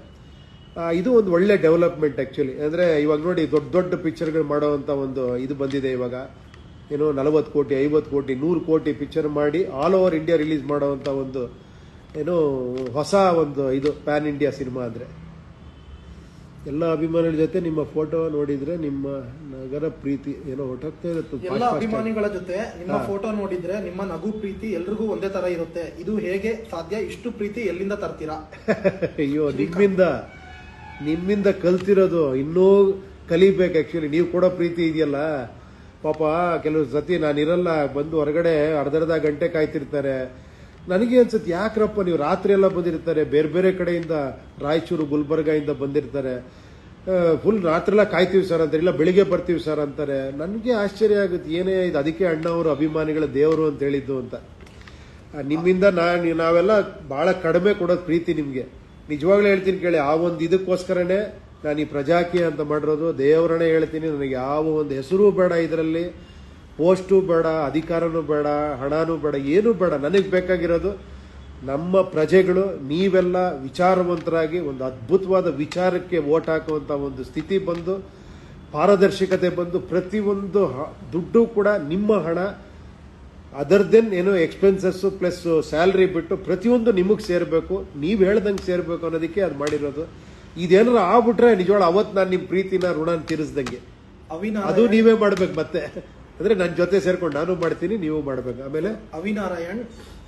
ಇದು ಒಂದು ಒಳ್ಳೆ ಡೆವಲಪ್ಮೆಂಟ್ ಆಕ್ಚುಲಿ. ಅಂದ್ರೆ ಇವಾಗ ನೋಡಿ, ದೊಡ್ಡ ದೊಡ್ಡ ಪಿಕ್ಚರ್ಗಳು ಮಾಡೋವಂತ ಒಂದು ಇದು ಬಂದಿದೆ ಇವಾಗ. ಏನೋ 40 ಕೋಟಿ, 50 ಕೋಟಿ, 100 ಕೋಟಿ ಪಿಕ್ಚರ್ ಮಾಡಿ ಆಲ್ ಓವರ್ ಇಂಡಿಯಾ ರಿಲೀಸ್ ಮಾಡೋವಂತ ಒಂದು ಏನೋ ಹೊಸ ಒಂದು ಇದು ಪ್ಯಾನ್ ಇಂಡಿಯಾ ಸಿನಿಮಾ. ಅಂದ್ರೆ ಎಲ್ಲ ಅಭಿಮಾನಿಗಳ ಜೊತೆ ನಿಮ್ಮ ಫೋಟೋ ನೋಡಿದ್ರೆ ನಿಮ್ಮ ನಗರ ಪ್ರೀತಿ ಏನೋ ಹೊಟ್ಟೋಗ್ತಾ ಇರುತ್ತೆ. ಎಲ್ಲ ಅಭಿಮಾನಿಗಳ ಜೊತೆ ನಿಮ್ಮ ಫೋಟೋ ನೋಡಿದ್ರೆ ನಿಮ್ಮ ನಗು ಪ್ರೀತಿ ಎಲ್ರಿಗೂ ಒಂದೇ ತರ ಇರುತ್ತೆ. ಇದು ಹೇಗೆ ಸಾಧ್ಯ? ಇಷ್ಟು ಪ್ರೀತಿ ಎಲ್ಲಿಂದ ತರ್ತೀರಾ? ಅಯ್ಯೋ, ನಿಮ್ಮಿಂದ ಕಲ್ತಿರೋದು, ಇನ್ನೂ ಕಲಿಬೇಕು ಆಕ್ಚುಲಿ. ನೀವು ಕೊಡೋ ಪ್ರೀತಿ ಇದೆಯಲ್ಲ, ಪಾಪ ಕೆಲವು ಸತಿ ನಾನಿರಲ್ಲ, ಬಂದು ಹೊರಗಡೆ ಅರ್ಧ ಗಂಟೆ ಕಾಯ್ತಿರ್ತಾರೆ. ನನಗೆ ಅನ್ಸುತ್ತೆ, ಯಾಕ್ರಪ್ಪ ನೀವು ರಾತ್ರಿ ಎಲ್ಲ ಬಂದಿರ್ತಾರೆ, ಬೇರೆ ಬೇರೆ ಕಡೆಯಿಂದ, ರಾಯಚೂರು ಗುಲ್ಬರ್ಗ ಇಂದ ಬಂದಿರ್ತಾರೆ, ಫುಲ್ ರಾತ್ರಿ ಎಲ್ಲ ಕಾಯ್ತೀವಿ ಸರ್ ಅಂತಾರೆ, ಇಲ್ಲ ಬೆಳಿಗ್ಗೆ ಬರ್ತೀವಿ ಸರ್ ಅಂತಾರೆ. ನನಗೆ ಆಶ್ಚರ್ಯ ಆಗುತ್ತೆ, ಏನೇ ಇದು, ಅದಕ್ಕೆ ಅಣ್ಣವರು ಅಭಿಮಾನಿಗಳ ದೇವರು ಅಂತ ಹೇಳಿದ್ದು ಅಂತ. ನಿಮ್ಮಿಂದ ನಾವೆಲ್ಲ ಬಹಳ ಕಡಿಮೆ ಕೊಡೋದು ಪ್ರೀತಿ ನಿಮ್ಗೆ. ನಿಜವಾಗ್ಲೂ ಹೇಳ್ತೀನಿ ಕೇಳಿ, ಆ ಒಂದು ಇದಕ್ಕೋಸ್ಕರನೇ ನಾನು ಈ ಪ್ರಜಾಕೀಯ ಅಂತ ಮಾಡಿರೋದು. ದೇವರನ್ನೇ ಹೇಳ್ತೀನಿ, ನನಗೆ ಯಾವ ಒಂದು ಹೆಸರು ಬೇಡ ಇದರಲ್ಲಿ, ಪೋಸ್ಟು ಬೇಡ, ಅಧಿಕಾರನೂ ಬೇಡ, ಹಣನೂ ಬೇಡ, ಏನೂ ಬೇಡ. ನನಗೆ ಬೇಕಾಗಿರೋದು ನಮ್ಮ ಪ್ರಜೆಗಳು ನೀವೆಲ್ಲ ವಿಚಾರವಂತರಾಗಿ ಒಂದು ಅದ್ಭುತವಾದ ವಿಚಾರಕ್ಕೆ ವೋಟ್ ಹಾಕುವಂತ ಒಂದು ಸ್ಥಿತಿ ಬಂದು, ಪಾರದರ್ಶಕತೆ ಬಂದು, ಪ್ರತಿಯೊಂದು ದುಡ್ಡು ಕೂಡ ನಿಮ್ಮ ಹಣ, ಅದರ್ ದೆನ್ ಏನೋ ಎಕ್ಸ್ಪೆನ್ಸಸ್ ಪ್ಲಸ್ ಸ್ಯಾಲರಿ ಬಿಟ್ಟು ಪ್ರತಿಯೊಂದು ನಿಮಗೆ ಸೇರ್ಬೇಕು, ನೀವ್ ಹೇಳ್ದಂಗೆ ಸೇರ್ಬೇಕು ಅನ್ನೋದಕ್ಕೆ ಅದು ಮಾಡಿರೋದು. ಇದೇನಾರ ಆಗ್ಬಿಟ್ರೆ ನಿಜವಾಳ ಅವತ್ತು ನಾನು ನಿಮ್ ಪ್ರೀತಿನ ಋಣ ತೀರಿಸ್ದಂಗೆ. ಅದು ನೀವೇ ಮಾಡ್ಬೇಕು. ಮತ್ತೆ ಅಂದ್ರೆ ನನ್ನ ಜೊತೆ ಸೇರ್ಕೊಂಡು ನಾನು ಮಾಡ್ತೀನಿ, ನೀವು ಮಾಡ್ಬೇಕು. ಆಮೇಲೆ Avinarayan,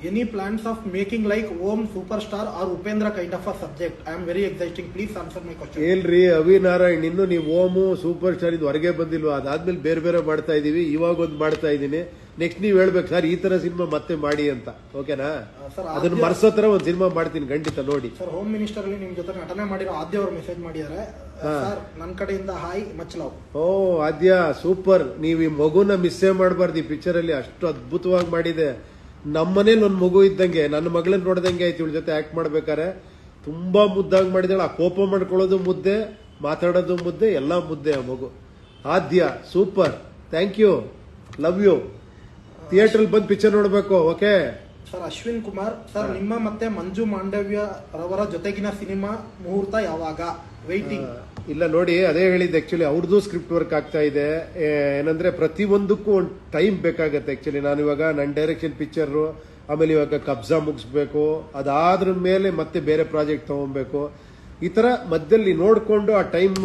any plans of making like Om super star or Upendra kind of a subject? I am very exciting, please answer my question. ಹೇಳ್ರಿ ಅವಿನಾರಾಯಣ್, ಇನ್ನು ನೀವು ಓಮು ಸೂಪರ್ ಸ್ಟಾರ್ ಇದು ಹೊರಗೆ ಬಂದಿಲ್ವಾ? ಅದಾದ್ಮೇಲೆ ಬೇರೆ ಬೇರೆ ಮಾಡ್ತಾ ಇದೀವಿ, ಇವಾಗ ಒಂದು ಮಾಡ್ತಾ ಇದ್ದೀನಿ. ನೆಕ್ಸ್ಟ್ ನೀವ್ ಹೇಳ್ಬೇಕು ಸರ್ ಈ ತರ ಸಿನಿಮಾ ಮತ್ತೆ ಮಾಡಿ ಅಂತ. ಓಕೆನಾ? ಅದನ್ನ ಮರ್ಸೋ ತರ ಒಂದು ಸಿನಿಮಾ ಮಾಡ್ತೀನಿ, ಖಂಡಿತ ನೋಡಿ. ಸರ್, ಹೋಮ್ ಮಿನಿಸ್ಟರ್ ಅಲ್ಲಿ ನಿಮ್ ಜೊತೆ ನಟನೆ ಮಾಡಿರೋ ಆದ್ಯ ಅವರು ಮೆಸೇಜ್ ಮಾಡಿದ್ದಾರೆ, ಸರ್ ನನ್ನ ಕಡೆಯಿಂದ ಹಾಯ್, ಮಚ್ ಲವ್. ಓ ಆದ್ಯ, ಸೂಪರ್. ನೀವು ಈ ಮಗುನ ಮಿಸ್ಸೇ ಮಾಡಬಾರ್ದು. ಈ ಪಿಕ್ಚರ್ ಅಲ್ಲಿ ಅಷ್ಟು ಅದ್ಭುತವಾಗಿ ಮಾಡಿದೆ. ನಮ್ಮನೇಲಿ ಒಂದು ಮಗು ಇದ್ದಂಗೆ, ನನ್ನ ಮಗಳನ್ನ ನೋಡ್ದಂಗೆ ಆಯ್ತು ಇವಳ ಜೊತೆ ಆಕ್ಟ್ ಮಾಡ್ಬೇಕಾರೆ. ತುಂಬಾ ಮುದ್ದಾಗಿ ಮಾಡಿದಾಳೆ. ಆ ಕೋಪ ಮಾಡ್ಕೊಳ್ಳೋದು ಮುದ್ದೆ, ಮಾತಾಡೋದು ಮುದ್ದೆ, ಎಲ್ಲಾ ಮುದ್ದೆ ಆ ಮಗು. Aadya super, thank you, love you. Theatre ಬಂದು ಪಿಕ್ಚರ್ ನೋಡ್ಬೇಕು. Okay sir. Ashwin Kumar, sir ನಿಮ್ಮ ಮತ್ತೆ ಮಂಜು ಮಾಂಡವ್ಯ ರವರ ಜೊತೆಗಿನ ಸಿನಿಮಾ ಮುಹೂರ್ತ ಯಾವಾಗ? ವೈಟಿಂಗ್. ಇಲ್ಲ ನೋಡಿ, ಅದೇ ಹೇಳಿದ್ದು ಆಕ್ಚುಲಿ ಅವ್ರದ್ದು ಸ್ಕ್ರಿಪ್ಟ್ ವರ್ಕ್ ಆಗ್ತಾ ಇದೆ. ಏನಂದ್ರೆ ಪ್ರತಿಯೊಂದಕ್ಕೂ ಒಂದು ಟೈಮ್ ಬೇಕಾಗತ್ತೆ ಆಕ್ಚುಲಿ. ನಾನು ಇವಾಗ ನನ್ನ ಡೈರೆಕ್ಷನ್ ಪಿಕ್ಚರ್, ಆಮೇಲೆ ಇವಾಗ ಕಬ್ಜಾ ಮುಗಿಸ್ಬೇಕು, ಅದಾದ್ರ ಮೇಲೆ ಮತ್ತೆ ಬೇರೆ ಪ್ರಾಜೆಕ್ಟ್ ತಗೊಬೇಕು. ಈ ತರ ಮಧ್ಯದಲ್ಲಿ ನೋಡ್ಕೊಂಡು ಆ ಟೈಮ್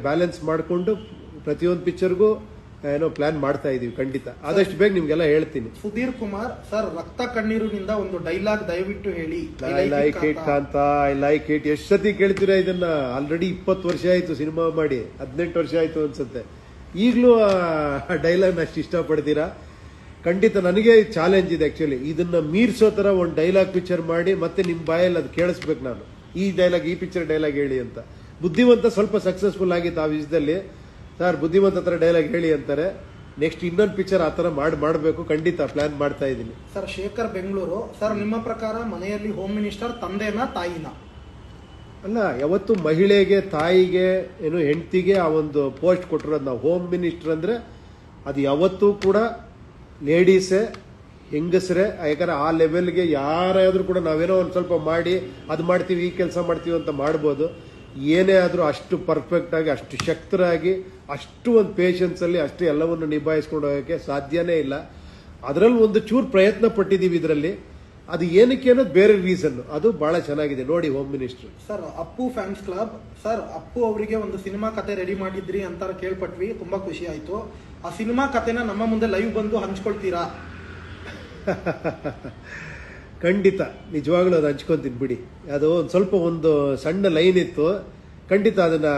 ಬ್ಯಾಲೆನ್ಸ್ ಮಾಡ್ಕೊಂಡು ಪ್ರತಿಯೊಂದು ಪಿಕ್ಚರ್ಗೂ ಏನೋ ಪ್ಲಾನ್ ಮಾಡ್ತಾ ಇದೀವಿ. ಖಂಡಿತ ಆದಷ್ಟು ಬೇಗ ನಿಮ್ಗೆಲ್ಲ ಹೇಳ್ತೀನಿ. ಸುಧೀರ್ ಕುಮಾರ್, ಸರ್ ರಕ್ತ ಕಣ್ಣೀರಿನಿಂದ ಒಂದು ಡೈಲಾಗ್ ದಯವಿಟ್ಟು ಹೇಳಿ. ಐ ಲೈಕ್ ಇಟ್ ಕಾಂತ, ಐ ಲೈಕ್ ಇಟ್. ಎಷ್ಟು ಸತಿ ಕೇಳ್ತೀರಾ ಇದನ್ನ? ಆಲ್ರೆಡಿ 20 ವರ್ಷ ಆಯ್ತು ಸಿನಿಮಾ ಮಾಡಿ, 18 ವರ್ಷ ಆಯ್ತು ಅನ್ಸುತ್ತೆ. ಈಗಲೂ ಆ ಡೈಲಾಗ್ ಅಷ್ಟು ಇಷ್ಟಪಡ್ತೀರಾ? ಖಂಡಿತ ನನಗೆ ಚಾಲೆಂಜ್ ಇದೆ ಆಕ್ಚುಲಿ. ಇದನ್ನ ಮೀರ್ಸೋ ತರ ಒಂದು ಡೈಲಾಗ್ ಪಿಕ್ಚರ್ ಮಾಡಿ ಮತ್ತೆ ನಿಮ್ ಬಾಯಲ್ಲಿ ಅದು ಕೇಳಿಸ್ಬೇಕು ನಾನು. ಈ ಡೈಲಾಗ್, ಈ ಪಿಕ್ಚರ್ ಡೈಲಾಗ್ ಹೇಳಿ ಅಂತ. ಬುದ್ಧಿವಂತ ಸ್ವಲ್ಪ ಸಕ್ಸಸ್ಫುಲ್ ಆಗಿತ್ತು ಆ ವಿಷಯದಲ್ಲಿ. ಸರ್ ಬುದ್ಧಿವಂತ ಹತ್ರ ಡೈಲಾಗ್ ಹೇಳಿ ಅಂತಾರೆ. ನೆಕ್ಸ್ಟ್ ಇನ್ನೊಂದು ಪಿಕ್ಚರ್ ಆ ಥರ ಮಾಡಬೇಕು, ಖಂಡಿತ ಪ್ಲಾನ್ ಮಾಡ್ತಾ ಇದ್ದೀನಿ. ಸರ್ ಶೇಖರ್ ಬೆಂಗಳೂರು, ಸರ್ ನಿಮ್ಮ ಪ್ರಕಾರ ಮನೆಯಲ್ಲಿ ಹೋಮ್ ಮಿನಿಸ್ಟರ್ ತಂದೆನಾ ತಾಯಿನಾ? ಅಲ್ಲ, ಯಾವತ್ತು ಮಹಿಳೆಗೆ, ತಾಯಿಗೆ, ಏನು ಹೆಂಡತಿಗೆ ಆ ಒಂದು ಪೋಸ್ಟ್ ಕೊಟ್ಟಿರೋದು ನಾವು. ಹೋಮ್ ಮಿನಿಸ್ಟರ್ ಅಂದ್ರೆ ಅದು ಯಾವತ್ತೂ ಕೂಡ ಲೇಡೀಸೇ, ಹೆಂಗಸರೇ. ಯಾಕಂದ್ರೆ ಆ ಲೆವೆಲ್ಗೆ ಯಾರಾದ್ರೂ ಕೂಡ ನಾವೇನೋ ಒಂದು ಸ್ವಲ್ಪ ಮಾಡಿ ಅದು ಮಾಡ್ತೀವಿ, ಈ ಕೆಲಸ ಮಾಡ್ತೀವಿ ಅಂತ ಮಾಡ್ಬೋದು. ಏನೇ ಆದರೂ ಅಷ್ಟು ಪರ್ಫೆಕ್ಟ್ ಆಗಿ, ಅಷ್ಟು ಶಕ್ತರಾಗಿ, ಅಷ್ಟು ಒಂದು ಪೇಷನ್ಸ್ ಅಲ್ಲಿ ಅಷ್ಟು ಎಲ್ಲವನ್ನು ನಿಭಾಯಿಸ್ಕೊಂಡು ಹೋಗೋಕ್ಕೆ ಸಾಧ್ಯನೇ ಇಲ್ಲ. ಅದರಲ್ಲಿ ಒಂದು ಚೂರು ಪ್ರಯತ್ನ ಪಟ್ಟಿದ್ದೀವಿ ಇದರಲ್ಲಿ. ಅದು ಏನಕ್ಕೆ ಅನ್ನೋದು ಬೇರೆ ರೀಸನ್. ಅದು ಬಹಳ ಚೆನ್ನಾಗಿದೆ ನೋಡಿ home minister. Sir Appu fans club, sir Appu ಅವರಿಗೆ ಒಂದು ಸಿನಿಮಾ ಕತೆ ರೆಡಿ ಮಾಡಿದ್ರಿ ಅಂತ ಕೇಳ್ಪಟ್ವಿ, ತುಂಬಾ ಖುಷಿ ಆಯ್ತು. ಆ ಸಿನಿಮಾ ಕತೆನ ನಮ್ಮ ಮುಂದೆ ಲೈವ್ ಬಂದು ಹಂಚ್ಕೊಳ್ತೀರಾ? ಖಂಡಿತ, ನಿಜವಾಗ್ಲೂ ಅದು ಹಂಚ್ಕೊಂತೀನಿ ಬಿಡಿ. ಅದು ಒಂದು ಸ್ವಲ್ಪ ಒಂದು ಸಣ್ಣ ಲೈನ್ ಇತ್ತು, ಖಂಡಿತ ಅದನ್ನ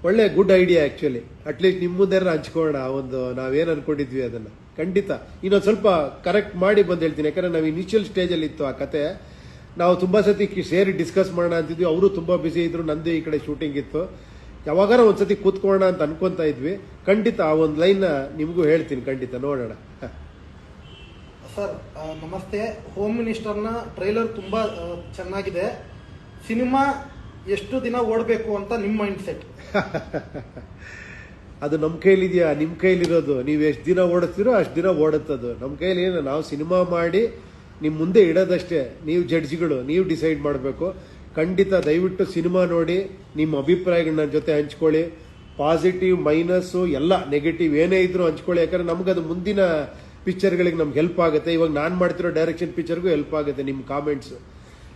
ಒಳ್ಳೆ ಗುಡ್ ಐಡಿಯಾ ಆಕ್ಚುಲಿ. ಅಟ್ಲೀಸ್ಟ್ ನಿಮ್ಮ ಮುಂದೆ ಹಂಚ್ಕೊಳ್ಳೋಣ ಒಂದು ನಾವೇನು ಅನ್ಕೊಂಡಿದ್ವಿ ಅದನ್ನ. ಖಂಡಿತ ಇನ್ನೊಂದು ಸ್ವಲ್ಪ ಕರೆಕ್ಟ್ ಮಾಡಿ ಬಂದು ಹೇಳ್ತೀನಿ. ಯಾಕಂದ್ರೆ ನಾವು ಇನಿಷಿಯಲ್ ಸ್ಟೇಜಲ್ಲಿ ಇತ್ತು ಆ ಕತೆ. ನಾವು ತುಂಬಾ ಸತಿ ಸೇರಿ ಡಿಸ್ಕಸ್ ಮಾಡೋಣ ಅಂತಿದ್ವಿ. ಅವರು ತುಂಬಾ ಬಿಸಿ ಇದ್ರು, ನಂದು ಈ ಕಡೆ ಶೂಟಿಂಗ್ ಇತ್ತು. ಯಾವಾಗಾರ ಒಂದ್ಸತಿ ಕೂತ್ಕೊಳ್ಳೋಣ ಅಂತ ಅನ್ಕೊಂತಾ ಇದ್ವಿ. ಖಂಡಿತ ಆ ಒಂದು ಲೈನ್ ನಿಮಗೂ ಹೇಳ್ತೀನಿ, ಖಂಡಿತ ನೋಡೋಣ. ಸರ್ ನಮಸ್ತೆ. ಹೋಮ್ ಮಿನಿಸ್ಟರ್ನ ಟ್ರೈಲರ್ ತುಂಬಾ ಚೆನ್ನಾಗಿದೆ. ಸಿನಿಮಾ ಎಷ್ಟು ದಿನ ಓಡಬೇಕು ಅಂತ ನಿಮ್ಮ ಮೈಂಡ್ ಸೆಟ್? ಅದು ನಮ್ಮ ಕೈಲಿದೆಯಾ? ನಿಮ್ಮ ಕೈಲಿರೋದು. ನೀವು ಎಷ್ಟು ದಿನ ಓಡಿಸ್ತೀರೋ ಅಷ್ಟು ದಿನ ಓಡುತ್ತದು. ನಮ್ಮ ಕೈಲಿ ಏನು, ನಾವು ಸಿನಿಮಾ ಮಾಡಿ ನಿಮ್ಮ ಮುಂದೆ ಇಡೋದಷ್ಟೇ. ನೀವು ಜಡ್ಜ್ಗಳು, ನೀವು ಡಿಸೈಡ್ ಮಾಡಬೇಕು. ಖಂಡಿತ ದಯವಿಟ್ಟು ಸಿನಿಮಾ ನೋಡಿ ನಿಮ್ಮ ಅಭಿಪ್ರಾಯಗಳನ್ನ ನನ್ನ ಜೊತೆ ಹಂಚ್ಕೊಳ್ಳಿ. ಪಾಸಿಟಿವ್, ಮೈನಸ್ಸು, ಎಲ್ಲ ನೆಗೆಟಿವ್ ಏನೇ ಇದ್ರೂ ಹಂಚ್ಕೊಳ್ಳಿ. ಯಾಕಂದ್ರೆ ನಮಗದು ಮುಂದಿನ ಪಿಕ್ಚರ್ಗಳಿಗೆ ನಮ್ಗೆ ಹೆಲ್ಪ್ ಆಗುತ್ತೆ. ಇವಾಗ ನಾನು ಮಾಡ್ತಿರೋ ಡೈರೆಕ್ಷನ್ ಪಿಕ್ಚರ್ಗೂ ಹೆಲ್ಪ್ ಆಗುತ್ತೆ ನಿಮ್ಮ comments.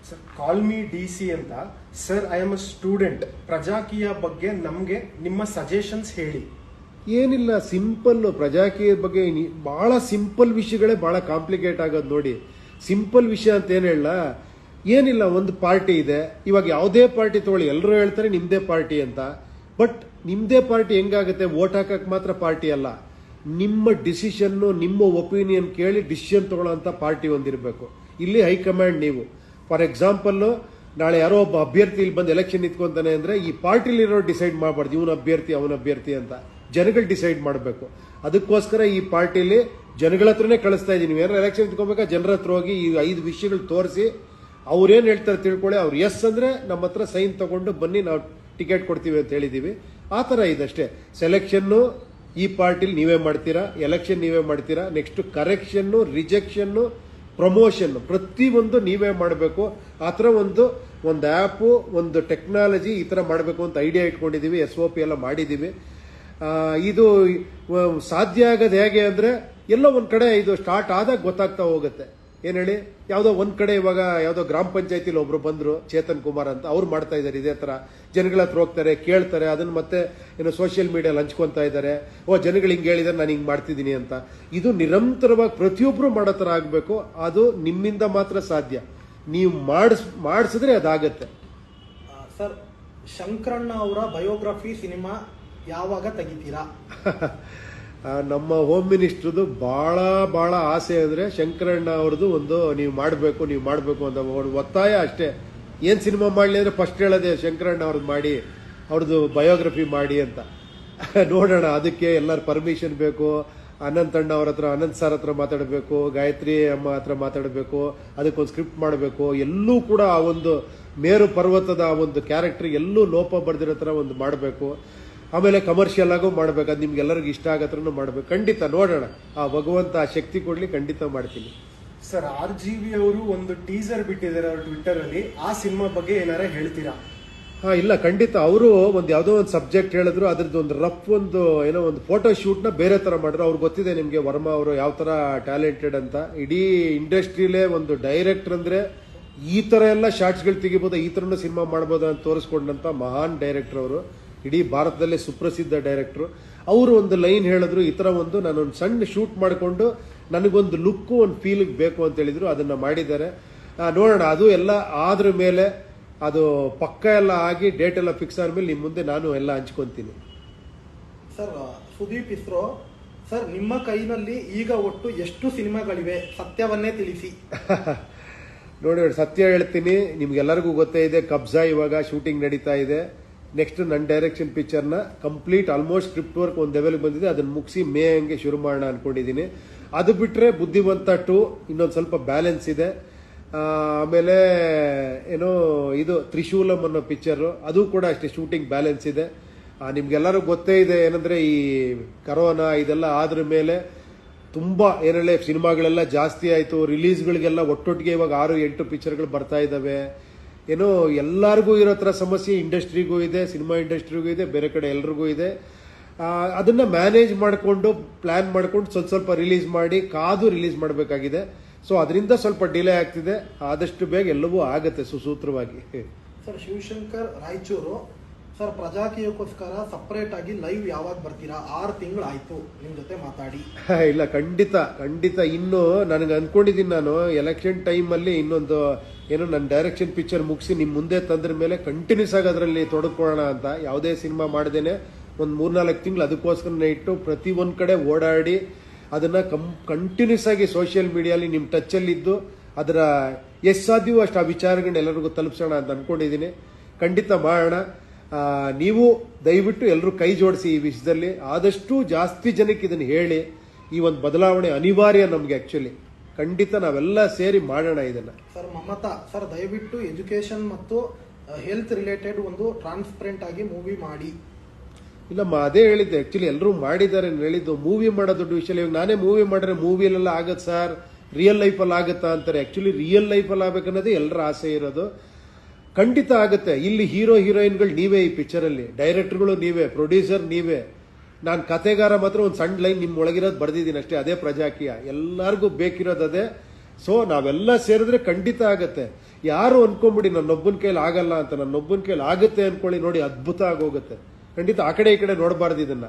Sir call me DC ಅಂತ. Sir I am a student. Prajaakeeya ಬಗ್ಗೆ ನಮಗೆ ನಿಮ್ಮ ಸಜೆಷನ್ಸ್ ಹೇಳಿ. ಏನಿಲ್ಲ, ಸಿಂಪಲ್. ಪ್ರಜಾಕೀಯ ಬಗ್ಗೆ ಬಹಳ ಸಿಂಪಲ್ ವಿಷಯಗಳೇ ಬಹಳ ಕಾಂಪ್ಲಿಕೇಟ್ ಆಗೋದು ನೋಡಿ. ಸಿಂಪಲ್ ವಿಷಯ ಅಂತ ಏನ್ ಹೇಳ, ಏನಿಲ್ಲ, ಒಂದು ಪಾರ್ಟಿ ಇದೆ. ಇವಾಗ ಯಾವುದೇ ಪಾರ್ಟಿ ತಗೊಳ್ಳಿ, ಎಲ್ಲರೂ ಹೇಳ್ತಾರೆ ನಿಮ್ದೇ ಪಾರ್ಟಿ ಅಂತ. ಬಟ್ ನಿಮ್ದೇ ಪಾರ್ಟಿ ಹೆಂಗಾಗುತ್ತೆ? ವೋಟ್ ಹಾಕಕ್ ಮಾತ್ರ ಪಾರ್ಟಿ ಅಲ್ಲ. ನಿಮ್ಮ ಡಿಸಿಷನ್ನು, ನಿಮ್ಮ ಒಪಿನಿಯನ್ ಕೇಳಿ ಡಿಸಿಷನ್ ತಗೊಳ್ಳೋಂಥ ಪಾರ್ಟಿ ಒಂದಿರಬೇಕು. ಇಲ್ಲಿ ಹೈಕಮಾಂಡ್ ನೀವು. ಫಾರ್ ಎಕ್ಸಾಂಪಲ್, ನಾಳೆ ಯಾರೋ ಒಬ್ಬ ಅಭ್ಯರ್ಥಿ ಇಲ್ಲಿ ಬಂದು ಎಲೆಕ್ಷನ್ ನಿಂತ್ಕೊಂತಾನೆ ಅಂದ್ರೆ ಈ ಪಾರ್ಟಿಲಿರೋ ಡಿಸೈಡ್ ಮಾಡಬಾರ್ದು, ಇವನ ಅಭ್ಯರ್ಥಿ ಅವನ ಅಭ್ಯರ್ಥಿ ಅಂತ. ಜನಗಳು ಡಿಸೈಡ್ ಮಾಡಬೇಕು. ಅದಕ್ಕೋಸ್ಕರ ಈ ಪಾರ್ಟಿಲಿ ಜನಗಳ ಹತ್ರನೇ ಕಳಿಸ್ತಾ ಇದೀನಿ. ನೀವು ಏನಾರು ಎಲೆಕ್ಷನ್ ನಿಂತ್ಕೋಬೇಕಾ, ಜನರ ಹತ್ರ ಹೋಗಿ ಈ 5 ವಿಷಯಗಳು ತೋರಿಸಿ ಅವ್ರೇನ್ ಹೇಳ್ತಾರೆ ತಿಳ್ಕೊಳ್ಳಿ. ಅವ್ರು ಎಸ್ ಅಂದ್ರೆ ನಮ್ಮ ಹತ್ರ ಸೈನ್ ತಗೊಂಡು ಬನ್ನಿ, ನಾವು ಟಿಕೆಟ್ ಕೊಡ್ತೀವಿ ಅಂತ ಹೇಳಿದೀವಿ. ಆ ತರ ಇದಷ್ಟೇ. ಸೆಲೆಕ್ಷನ್ನು ಈ ಪಾರ್ಟಿಲಿ ನೀವೇ ಮಾಡ್ತೀರಾ, ಎಲೆಕ್ಷನ್ ನೀವೇ ಮಾಡ್ತೀರಾ. ನೆಕ್ಸ್ಟ್ ಕರೆಕ್ಷನ್ನು, ರಿಜೆಕ್ಷನ್ನು, ಪ್ರಮೋಷನ್ ಪ್ರತಿಯೊಂದು ನೀವೇ ಮಾಡಬೇಕು. ಆ ಥರ ಒಂದು ಆ್ಯಪು, ಒಂದು ಟೆಕ್ನಾಲಜಿ ಈ ಥರ ಮಾಡಬೇಕು ಅಂತ ಐಡಿಯಾ ಇಟ್ಕೊಂಡಿದ್ದೀವಿ. SOP ಎಲ್ಲ ಮಾಡಿದ್ದೀವಿ. ಇದು ಸಾಧ್ಯ ಆಗೋದು ಹೇಗೆ ಅಂದರೆ, ಎಲ್ಲೋ ಒಂದು ಕಡೆ ಇದು ಸ್ಟಾರ್ಟ್ ಆದಾಗ ಗೊತ್ತಾಗ್ತಾ ಹೋಗುತ್ತೆ. ಏನು ಹೇಳಿ, ಯಾವುದೋ ಒಂದು ಕಡೆ ಇವಾಗ ಯಾವುದೋ ಗ್ರಾಮ ಪಂಚಾಯತಿಲಿ ಒಬ್ರು ಬಂದರು, ಚೇತನ್ ಕುಮಾರ್ ಅಂತ, ಅವ್ರು ಮಾಡ್ತಾ ಇದ್ದಾರೆ ಇದೇ ಥರ. ಜನಗಳ ಹತ್ರ ಹೋಗ್ತಾರೆ, ಕೇಳ್ತಾರೆ, ಅದನ್ನು ಮತ್ತೆ ಏನೋ ಸೋಷಿಯಲ್ ಮೀಡಿಯಲ್ಲಿ ಹಂಚ್ಕೊತಾ ಇದ್ದಾರೆ. ಜನಗಳು ಹಿಂಗೆ ಹೇಳಿದ್ರೆ ನಾನು ಹಿಂಗೆ ಮಾಡ್ತಿದ್ದೀನಿ ಅಂತ. ಇದು ನಿರಂತರವಾಗಿ ಪ್ರತಿಯೊಬ್ಬರು ಮಾಡೋ ಥರ ಆಗಬೇಕು. ಅದು ನಿಮ್ಮಿಂದ ಮಾತ್ರ ಸಾಧ್ಯ. ನೀವು ಮಾಡಿಸಿದ್ರೆ ಅದಾಗತ್ತೆ. ಸರ್ ಶಂಕರಣ್ಣ ಅವರ ಬಯೋಗ್ರಫಿ ಸಿನಿಮಾ ಯಾವಾಗ ತೆಗಿತೀರಾ? ನಮ್ಮ ಹೋಮ್ ಮಿನಿಸ್ಟ್ರದು ಬಹಳ ಆಸೆ ಅಂದ್ರೆ ಶಂಕರಣ್ಣ ಅವ್ರದ್ದು ಒಂದು ನೀವು ಮಾಡಬೇಕು ಅಂತ ಒತ್ತಾಯ ಅಷ್ಟೇ. ಏನ್ ಸಿನಿಮಾ ಮಾಡ್ಲಿ ಅಂದ್ರೆ ಫಸ್ಟ್ ಹೇಳೋದೆ ಶಂಕರಣ್ಣ ಅವ್ರದ್ದು ಮಾಡಿ, ಅವ್ರದ್ದು ಬಯೋಗ್ರಫಿ ಮಾಡಿ ಅಂತ. ನೋಡೋಣ, ಅದಕ್ಕೆ ಎಲ್ಲರ ಪರ್ಮಿಷನ್ ಬೇಕು. ಅನಂತ್ ಅಣ್ಣ ಅವ್ರ ಹತ್ರ, ಅನಂತ್ ಸರ್ ಹತ್ರ ಮಾತಾಡಬೇಕು, ಗಾಯತ್ರಿ ಅಮ್ಮ ಹತ್ರ ಮಾತಾಡಬೇಕು, ಅದಕ್ಕೊಂದು ಸ್ಕ್ರಿಪ್ಟ್ ಮಾಡಬೇಕು. ಎಲ್ಲೂ ಕೂಡ ಆ ಒಂದು ಮೇರು ಪರ್ವತದ ಆ ಒಂದು ಕ್ಯಾರೆಕ್ಟರ್ ಎಲ್ಲೂ ಲೋಪ ಬರ್ದಿರೋ ತರ ಒಂದು ಮಾಡಬೇಕು. ಆಮೇಲೆ ಕಮರ್ಷಿಯಲ್ ಆಗು ಮಾಡ್ಬೇಕು. ಅದು ನಿಮ್ಗೆಲ್ಲರಿಗೂ ಇಷ್ಟ ಆಗತ್ರನು ಮಾಡ್ಬೇಕು. ಖಂಡಿತ ನೋಡೋಣ, ಆ ಭಗವಂತ ಆ ಶಕ್ತಿ ಕೊಡ್ಲಿ, ಖಂಡಿತ ಮಾಡ್ತೀನಿ. ಸರ್ RGV ಅವರು ಒಂದು ಟೀಸರ್ ಬಿಟ್ಟಿದ್ದಾರೆ ಅವ್ರ ಟ್ವಿಟರ್ ಅಲ್ಲಿ. ಆ ಸಿನಿಮಾ ಬಗ್ಗೆ ಏನಾರ ಹೇಳ್ತೀರಾ? ಇಲ್ಲ, ಖಂಡಿತ. ಅವರು ಯಾವುದೋ ಒಂದು ಸಬ್ಜೆಕ್ಟ್ ಹೇಳಿದ್ರು, ಅದ್ರದ್ದು ಒಂದು ರಫ್ ಏನೋ ಒಂದು ಫೋಟೋ ಶೂಟ್ ನ ಬೇರೆ ತರ ಮಾಡಿದ್ರು. ಅವ್ರಿಗೆ ಗೊತ್ತಿದೆ ನಿಮ್ಗೆ ವರ್ಮಾ ಅವರು ಯಾವ ತರ ಟ್ಯಾಲೆಂಟೆಡ್ ಅಂತ. ಇಡೀ ಇಂಡಸ್ಟ್ರಿಲೇ ಒಂದು ಡೈರೆಕ್ಟರ್ ಅಂದ್ರೆ ಈ ತರ ಎಲ್ಲ ಶಾರ್ಟ್ಸ್ಗಳು ತೆಗಿಬಹುದು, ಈ ತರನು ಸಿನಿಮಾ ಮಾಡಬಹುದು ಅಂತ ತೋರಿಸ್ಕೊಂಡಂತ ಮಹಾನ್ ಡೈರೆಕ್ಟರ್ ಅವರು. ಇಡೀ ಭಾರತದಲ್ಲೇ ಸುಪ್ರಸಿದ್ಧ ಡೈರೆಕ್ಟರ್. ಅವರು ಒಂದು ಲೈನ್ ಹೇಳಿದ್ರು, ಈ ತರ ನಾನೊಂದು ಸಣ್ಣ ಶೂಟ್ ಮಾಡಿಕೊಂಡು ನನಗೊಂದು ಲುಕ್, ಒಂದು ಫೀಲ್ ಬೇಕು ಅಂತ ಹೇಳಿದ್ರು. ಅದನ್ನ ಮಾಡಿದ್ದಾರೆ. ನೋಡೋಣ, ಅದು ಎಲ್ಲ ಆದ್ರ ಮೇಲೆ, ಅದು ಪಕ್ಕ ಎಲ್ಲ ಆಗಿ ಡೇಟ್ ಎಲ್ಲ ಫಿಕ್ಸ್ ಆದ್ಮೇಲೆ ನಿಮ್ಮ ಮುಂದೆ ನಾನು ಎಲ್ಲ ಹಂಚ್ಕೊಂತೀನಿ. ಸರ್ ಸುದೀಪ್ ಇಸ್ರೋ ಸರ್, ನಿಮ್ಮ ಕೈನಲ್ಲಿ ಈಗ ಒಟ್ಟು ಎಷ್ಟು ಸಿನಿಮಾಗಳಿವೆ? ಸತ್ಯವನ್ನೇ ತಿಳಿಸಿ. ನೋಡಿ, ಸತ್ಯ ಹೇಳ್ತೀನಿ, ನಿಮ್ಗೆಲ್ಲರಿಗೂ ಗೊತ್ತೇ ಇದೆ. ಕಬ್ಜಾ ಇವಾಗ ಶೂಟಿಂಗ್ ನಡೀತಾ ಇದೆ. ನೆಕ್ಸ್ಟ್ ನನ್ನ ಡೈರೆಕ್ಷನ್ ಪಿಕ್ಚರ್ನ ಕಂಪ್ಲೀಟ್ ಆಲ್ಮೋಸ್ಟ್ ಸ್ಕ್ರಿಪ್ಟ್ ವರ್ಕ್ ಒಂದು ಲೆವೆಲ್ಗೆ ಬಂದಿದೆ, ಅದನ್ನು ಮುಗಿಸಿ ಮೇ ಹಂಗೆ ಶುರು ಮಾಡೋಣ ಅನ್ಕೊಂಡಿದ್ದೀನಿ. ಅದು ಬಿಟ್ಟರೆ ಬುದ್ಧಿವಂತ 2 ಇನ್ನೊಂದು ಸ್ವಲ್ಪ ಬ್ಯಾಲೆನ್ಸ್ ಇದೆ. ಆಮೇಲೆ ಏನೋ ಇದು ತ್ರಿಶೂಲಂ ಅನ್ನೋ ಪಿಕ್ಚರು, ಅದು ಕೂಡ ಅಷ್ಟೇ ಶೂಟಿಂಗ್ ಬ್ಯಾಲೆನ್ಸ್ ಇದೆ. ನಿಮ್ಗೆಲ್ಲರೂ ಗೊತ್ತೇ ಇದೆ ಏನಂದ್ರೆ ಈ ಕರೋನಾ ಇದೆಲ್ಲ ಆದ್ರ ಮೇಲೆ ತುಂಬಾ ಏನೇಳೆ ಸಿನಿಮಾಗಳೆಲ್ಲ ಜಾಸ್ತಿ ಆಯಿತು, ರಿಲೀಸ್ಗಳಿಗೆಲ್ಲ ಒಟ್ಟೊಟ್ಟಿಗೆ ಇವಾಗ 6-8 ಪಿಕ್ಚರ್ಗಳು ಬರ್ತಾ ಇದ್ದಾವೆ. ಏನೋ ಎಲ್ಲರಿಗೂ ಇರೋ ಥರ ಸಮಸ್ಯೆ ಇಂಡಸ್ಟ್ರಿಗೂ ಇದೆ, ಸಿನಿಮಾ ಇಂಡಸ್ಟ್ರಿಗೂ ಇದೆ, ಬೇರೆ ಕಡೆ ಎಲ್ರಿಗೂ ಇದೆ. ಅದನ್ನ ಮ್ಯಾನೇಜ್ ಮಾಡಿಕೊಂಡು ಪ್ಲಾನ್ ಮಾಡ್ಕೊಂಡು ಸ್ವಲ್ಪ ರಿಲೀಸ್ ಮಾಡಿ ಕಾದು ರಿಲೀಸ್ ಮಾಡಬೇಕಾಗಿದೆ. ಸೊ ಅದರಿಂದ ಸ್ವಲ್ಪ ಡಿಲೇ ಆಗ್ತಿದೆ, ಆದಷ್ಟು ಬೇಗ ಎಲ್ಲವೂ ಆಗತ್ತೆ ಸುಸೂತ್ರವಾಗಿ. ಸರ್ ಶಿವಶಂಕರ್ ರಾಯಚೂರು, ಸರ್ ಪ್ರಜಾಕೀಯಕ್ಕೋಸ್ಕರ ಸಪರೇಟ್ ಆಗಿ ಲೈವ್ ಯಾವಾಗ ಬರ್ತೀರಾ? 6 ತಿಂಗಳಾಯ್ತು ನಿಮ್ ಜೊತೆ ಮಾತಾಡಿ. ಇಲ್ಲ ಖಂಡಿತ ಇನ್ನು ನನಗೆ ಅನ್ಕೊಂಡಿದ್ದೀನಿ, ನಾನು ಎಲೆಕ್ಷನ್ ಟೈಮಲ್ಲಿ ಇನ್ನೊಂದು ಏನೋ ನನ್ನ ಡೈರೆಕ್ಷನ್ ಪಿಕ್ಚರ್ ಮುಗಿಸಿ ನಿಮ್ಮ ಮುಂದೆ ತಂದ್ರ ಮೇಲೆ ಕಂಟಿನ್ಯೂಸ್ ಆಗಿ ಅದರಲ್ಲಿ ತೊಡಕೊಳ್ಳೋಣ ಅಂತ, ಯಾವುದೇ ಸಿನಿಮಾ ಮಾಡ್ದೇನೆ ಒಂದು 3-4 ತಿಂಗಳು ಅದಕ್ಕೋಸ್ಕರ ಇಟ್ಟು ಪ್ರತಿ ಒಂದು ಕಡೆ ಓಡಾಡಿ ಅದನ್ನ ಕಂಟಿನ್ಯೂಸ್ ಆಗಿ ಸೋಷಿಯಲ್ ಮೀಡಿಯಲ್ಲಿ ನಿಮ್ಮ ಟಚ್ಚಲ್ಲಿದ್ದು ಅದರ ಎಷ್ಟು ಸಾಧ್ಯವೋ ಅಷ್ಟು ಆ ವಿಚಾರಗಳನ್ನ ಎಲ್ಲರಿಗೂ ತಲುಪಿಸೋಣ ಅಂತ ಅನ್ಕೊಂಡಿದ್ದೀನಿ. ಖಂಡಿತ ಮಾಡೋಣ. ನೀವು ದಯವಿಟ್ಟು ಎಲ್ಲರೂ ಕೈ ಜೋಡಿಸಿ ಈ ವಿಷಯದಲ್ಲಿ, ಆದಷ್ಟು ಜಾಸ್ತಿ ಜನಕ್ಕೆ ಇದನ್ನು ಹೇಳಿ. ಈ ಒಂದು ಬದಲಾವಣೆ ಅನಿವಾರ್ಯ ನಮಗೆ. ಆಕ್ಚುಲಿ ಖಂಡಿತ ನಾವೆಲ್ಲ ಸೇರಿ ಮಾಡೋಣ ಇದನ್ನ. ಸರ್ ಮಮತಾ ಸರ್, ದಯವಿಟ್ಟು ಎಜುಕೇಶನ್ ಮತ್ತು ಹೆಲ್ತ್ ರಿಲೇಟೆಡ್ ಒಂದು ಟ್ರಾನ್ಸ್ಪರೆಂಟ್ ಆಗಿ ಮೂವಿ ಮಾಡಿ. ಇಲ್ಲಮ್ಮ, ಅದೇ ಹೇಳಿದ್ದೆ. ಆಕ್ಚುಲಿ ಎಲ್ಲರೂ ಮಾಡಿದ್ದಾರೆ ಹೇಳಿದ್ದು. ಮೂವಿ ಮಾಡೋ ದೊಡ್ಡ ವಿಷಯ. ಇವಾಗ ನಾನೇ ಮೂವಿ ಮಾಡಿದ್ರೆ ಮೂವಿಲೆಲ್ಲ ಆಗತ್ತೆ ಸರ್, ರಿಯಲ್ ಲೈಫಲ್ಲಿ ಆಗುತ್ತಾ ಅಂತಾರೆ. ಆಕ್ಚುಲಿ ರಿಯಲ್ ಲೈಫಲ್ಲಿ ಆಗ್ಬೇಕನ್ನೋದೇ ಎಲ್ಲರ ಆಸೆ ಇರೋದು. ಖಂಡಿತ ಆಗುತ್ತೆ. ಇಲ್ಲಿ ಹೀರೋ ಹೀರೋಯಿನ್ಗಳು ನೀವೇ, ಈ ಪಿಕ್ಚರಲ್ಲಿ ಡೈರೆಕ್ಟರ್ಗಳು ನೀವೇ, ಪ್ರೊಡ್ಯೂಸರ್ ನೀವೇ. ನಾನು ಕತೆಗಾರ ಮಾತ್ರ ಒಂದು ಸಣ್ಣ ಲೈನ್ ನಿಮ್ಮ ಒಳಗಿರೋದು ಬರ್ದಿದ್ದೀನಿ ಅಷ್ಟೇ, ಅದೇ ಪ್ರಜಾಕೀಯ. ಎಲ್ಲರಿಗೂ ಬೇಕಿರೋದು ಅದೇ. ಸೊ ನಾವೆಲ್ಲ ಸೇರಿದ್ರೆ ಖಂಡಿತ ಆಗತ್ತೆ. ಯಾರು ಅನ್ಕೊಂಬಿಡಿ ನನ್ನೊಬ್ಬನ ಕೈಲಿ ಆಗಲ್ಲ ಅಂತ, ನನ್ನೊಬ್ಬನ ಕೈಲಿ ಆಗುತ್ತೆ ಅನ್ಕೊಳ್ಳಿ, ನೋಡಿ ಅದ್ಭುತ ಆಗೋಗುತ್ತೆ. ಖಂಡಿತ ಆ ಕಡೆ ಈ ಕಡೆ ನೋಡಬಾರ್ದು ಇದನ್ನ.